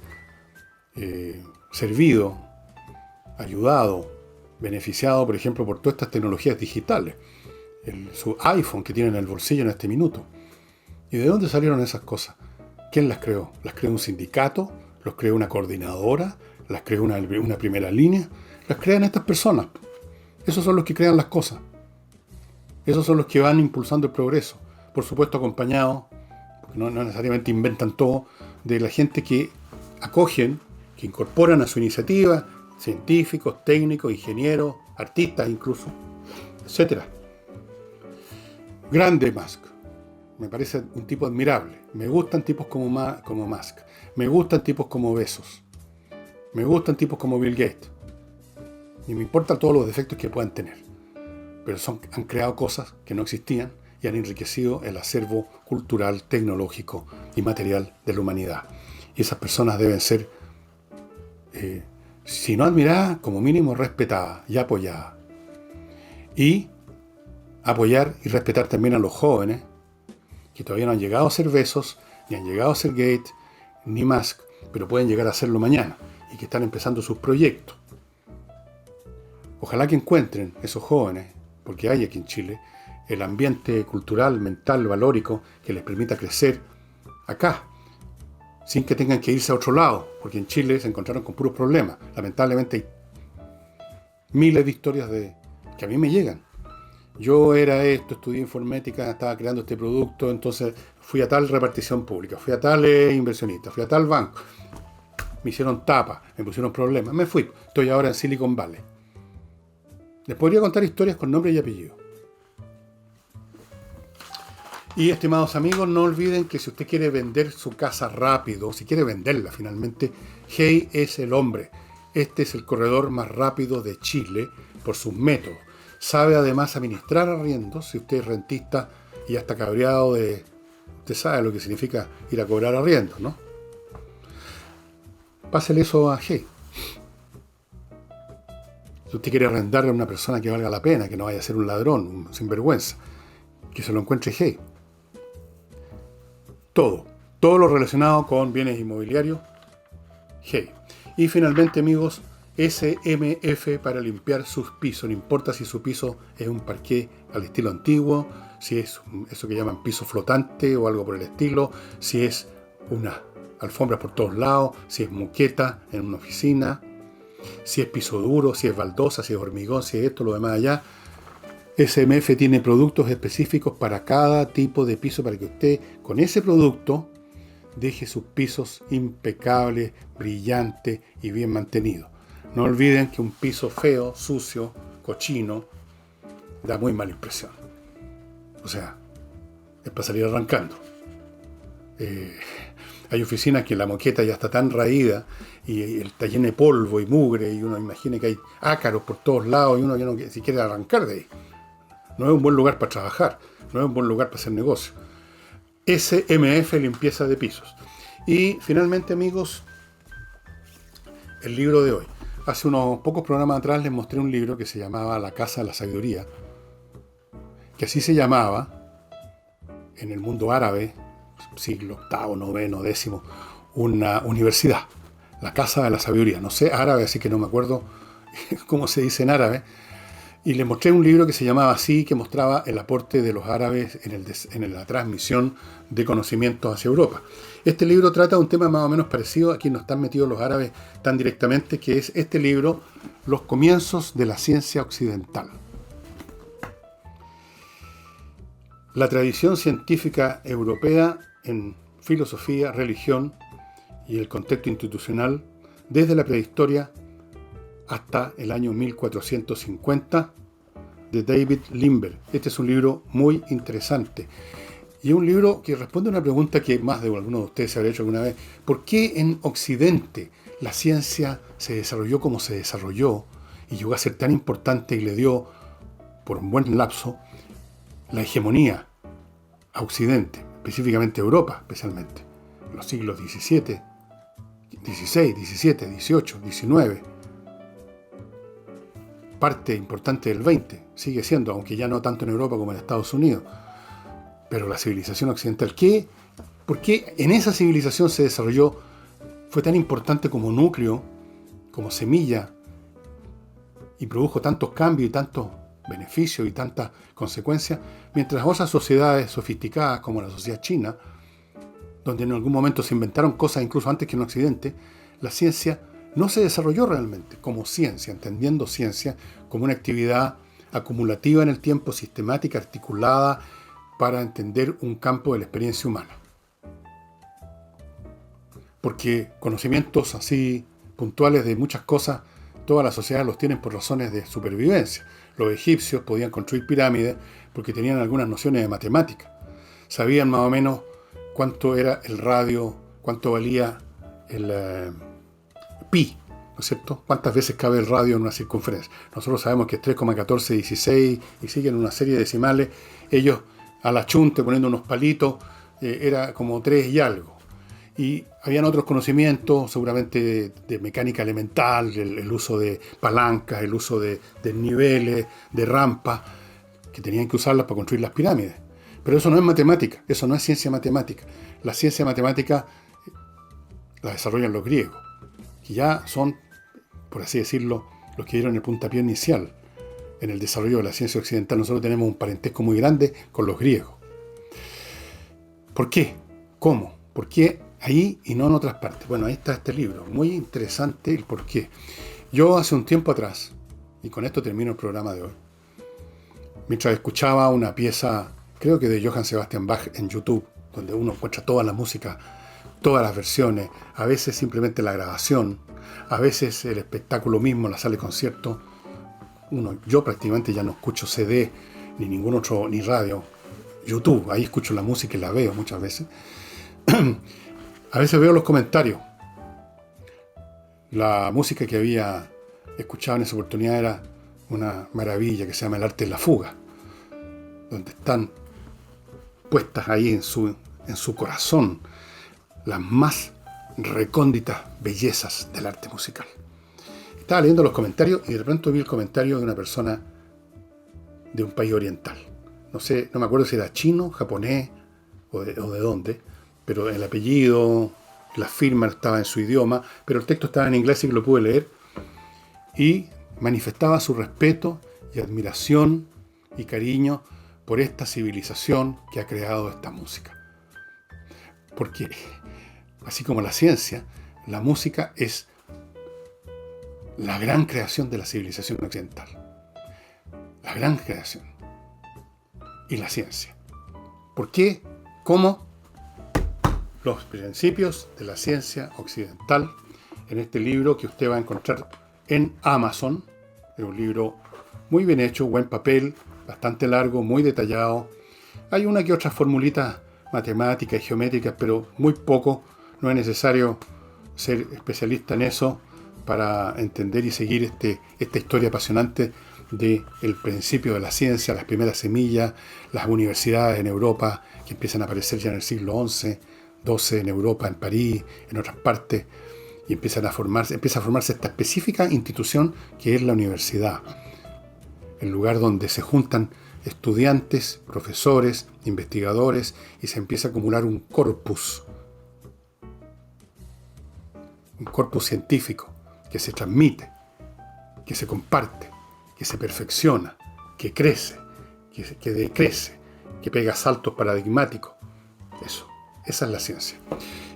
servido, ayudado, beneficiado, por ejemplo, por todas estas tecnologías digitales. Su iPhone que tiene en el bolsillo en este minuto. ¿Y de dónde salieron esas cosas? ¿Quién las creó? ¿Las creó un sindicato? ¿Las creó una coordinadora? ¿Las creó una primera línea? Las crean estas personas. Esos son los que crean las cosas. Esos son los que van impulsando el progreso. Por supuesto acompañados, porque no necesariamente inventan todo, de la gente que acogen, que incorporan a su iniciativa, científicos, técnicos, ingenieros, artistas incluso, etcétera. Grande Musk. Me parece un tipo admirable. Me gustan tipos como Musk. Me gustan tipos como Bezos. Me gustan tipos como Bill Gates. Y me importan todos los defectos que puedan tener. Pero han creado cosas que no existían y han enriquecido el acervo cultural, tecnológico y material de la humanidad. Y esas personas deben ser, si no admiradas, como mínimo respetadas y apoyadas. Y apoyar y respetar también a los jóvenes, que todavía no han llegado a ser Bezos, ni han llegado a ser Gates, ni Musk, pero pueden llegar a serlo mañana, y que están empezando sus proyectos. Ojalá que encuentren esos jóvenes, porque hay aquí en Chile, el ambiente cultural, mental, valórico, que les permita crecer acá, sin que tengan que irse a otro lado, porque en Chile se encontraron con puros problemas. Lamentablemente hay miles de historias que a mí me llegan. Yo era esto, estudié informática, estaba creando este producto, entonces fui a tal repartición pública, fui a tal inversionista, fui a tal banco, me hicieron tapa, me pusieron problemas, me fui, estoy ahora en Silicon Valley. Les podría contar historias con nombre y apellido. Y estimados amigos, no olviden que si usted quiere vender su casa rápido, si quiere venderla finalmente, Hey es el hombre. Este es el corredor más rápido de Chile por sus métodos. Sabe además administrar arriendos. Si usted es rentista y ya está cabreado de... Usted sabe lo que significa ir a cobrar arriendos, ¿no? Pásele eso a Hey. Si usted quiere arrendarle a una persona que valga la pena, que no vaya a ser un ladrón, un sinvergüenza, que se lo encuentre Hey. Todo lo relacionado con bienes inmobiliarios, Hey. Y finalmente, amigos, SMF para limpiar sus pisos. No importa si su piso es un parqué al estilo antiguo, si es eso que llaman piso flotante o algo por el estilo, si es una alfombra por todos lados, si es moqueta en una oficina, si es piso duro, si es baldosa, si es hormigón, si es esto, lo demás allá. SMF tiene productos específicos para cada tipo de piso para que usted con ese producto deje sus pisos impecables, brillantes y bien mantenidos. No olviden que un piso feo, sucio, cochino, da muy mala impresión. O sea, es para salir arrancando. Hay oficinas que la moqueta ya está tan raída y está llena de polvo y mugre y uno imagina que hay ácaros por todos lados y uno ya no si quiere arrancar de ahí. No es un buen lugar para trabajar, no es un buen lugar para hacer negocio. SMF, limpieza de pisos. Y finalmente, amigos, el libro de hoy. Hace unos pocos programas atrás les mostré un libro que se llamaba La Casa de la Sabiduría, que así se llamaba en el mundo árabe, siglo VIII, IX, X, una universidad, la Casa de la Sabiduría. No sé árabe, así que no me acuerdo cómo se dice en árabe. Y les mostré un libro que se llamaba así, que mostraba el aporte de los árabes en la transmisión de conocimientos hacia Europa. Este libro trata de un tema más o menos parecido. Aquí no están metidos los árabes tan directamente, que es este libro, Los comienzos de la ciencia occidental. La tradición científica europea en filosofía, religión y el contexto institucional desde la prehistoria hasta el año 1450, de David Limber. Este es un libro muy interesante. Y es un libro que responde a una pregunta que más de alguno de ustedes se habrá hecho alguna vez. ¿Por qué en Occidente la ciencia se desarrolló como se desarrolló y llegó a ser tan importante y le dio, por un buen lapso, la hegemonía a Occidente, específicamente a Europa, especialmente, en los siglos XVII, XVI, XVII, XVIII, XIX, parte importante del XX, sigue siendo, aunque ya no tanto en Europa como en Estados Unidos, pero la civilización occidental, ¿por qué en esa civilización se desarrolló, fue tan importante como núcleo, como semilla, y produjo tantos cambios y tantos beneficios y tantas consecuencias, mientras otras sociedades sofisticadas como la sociedad china, donde en algún momento se inventaron cosas incluso antes que en Occidente, la ciencia no se desarrolló realmente como ciencia, entendiendo ciencia como una actividad acumulativa en el tiempo, sistemática, articulada, para entender un campo de la experiencia humana. Porque conocimientos así puntuales de muchas cosas Todas las sociedades los tienen por razones de supervivencia. Los egipcios podían construir pirámides porque tenían algunas nociones de matemática. Sabían más o menos cuánto era el radio, cuánto valía el pi, ¿no es cierto? ¿Cuántas veces cabe el radio en una circunferencia? Nosotros sabemos que es 3,1416 y siguen una serie de decimales. Ellos, a la chunte, poniendo unos palitos, era como 3 y algo. Y habían otros conocimientos, seguramente de mecánica elemental, el uso de palancas, el uso de niveles, de rampas, que tenían que usarlas para construir las pirámides. Pero eso no es matemática, eso no es ciencia matemática. La ciencia matemática la desarrollan los griegos, que ya son, por así decirlo, los que dieron el puntapié inicial en el desarrollo de la ciencia occidental. Nosotros tenemos un parentesco muy grande con los griegos. ¿Por qué? ¿Cómo? ¿Por qué ahí y no en otras partes? Bueno, ahí está este libro. Muy interesante el por qué. Yo hace un tiempo atrás, y con esto termino el programa de hoy, mientras escuchaba una pieza, creo que de Johann Sebastian Bach en YouTube, donde uno encuentra toda la música, todas las versiones, a veces simplemente la grabación, a veces el espectáculo mismo, la sala de concierto. Yo prácticamente ya no escucho CD, ni ningún otro, ni radio. YouTube, ahí escucho la música y la veo muchas veces. A veces veo los comentarios. La música que había escuchado en esa oportunidad era una maravilla que se llama El arte de la fuga, donde están puestas ahí en su corazón las más recónditas bellezas del arte musical. Estaba leyendo los comentarios y de pronto vi el comentario de una persona de un país oriental. No sé, no me acuerdo si era chino, japonés o de dónde, pero el apellido, la firma estaba en su idioma, pero el texto estaba en inglés y que lo pude leer, y manifestaba su respeto y admiración y cariño por esta civilización que ha creado esta música. Porque, así como la ciencia, la música es la gran creación de la civilización occidental. La gran creación. Y la ciencia. ¿Por qué? ¿Cómo? Los principios de la ciencia occidental en este libro que usted va a encontrar en Amazon. Es un libro muy bien hecho, buen papel, bastante largo, muy detallado. Hay una que otra formulita matemáticas y geométricas, pero muy poco. No es necesario ser especialista en eso para entender y seguir esta historia apasionante del principio de la ciencia, las primeras semillas, las universidades en Europa que empiezan a aparecer ya en el siglo XI, XII en Europa, en París, en otras partes, y empieza a formarse esta específica institución que es la universidad, el lugar donde se juntan estudiantes, profesores, investigadores, y se empieza a acumular un corpus científico que se transmite, que se comparte, que se perfecciona, que crece, que decrece, que pega saltos paradigmáticos. Esa es la ciencia.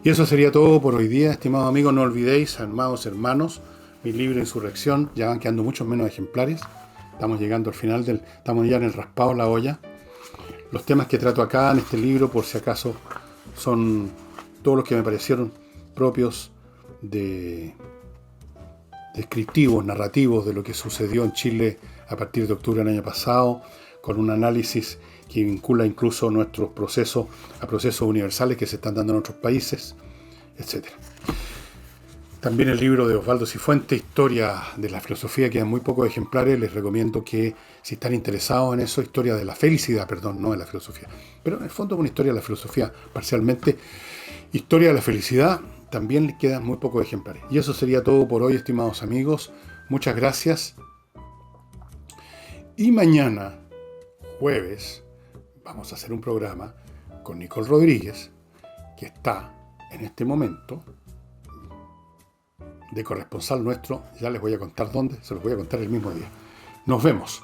Y eso sería todo por hoy día, estimados amigos. No olvidéis, amados hermanos, mi libro Insurrección. Ya van quedando muchos menos ejemplares. Estamos llegando al final estamos ya en el raspado la olla. Los temas que trato acá en este libro, por si acaso, son todos los que me parecieron propios descriptivos, narrativos de lo que sucedió en Chile a partir de octubre del año pasado, con un análisis que vincula incluso nuestros procesos a procesos universales que se están dando en otros países, etc. También el libro de Osvaldo Cifuentes, Historia de la Filosofía, quedan muy pocos ejemplares. Les recomiendo que, si están interesados en eso, Historia de la Felicidad, perdón, no de la filosofía, pero en el fondo una historia de la filosofía, parcialmente. Historia de la Felicidad, también le quedan muy pocos ejemplares. Y eso sería todo por hoy, estimados amigos. Muchas gracias. Y mañana, jueves, vamos a hacer un programa con Nicole Rodríguez, que está en este momento de corresponsal nuestro. Ya les voy a contar dónde, se los voy a contar el mismo día. Nos vemos.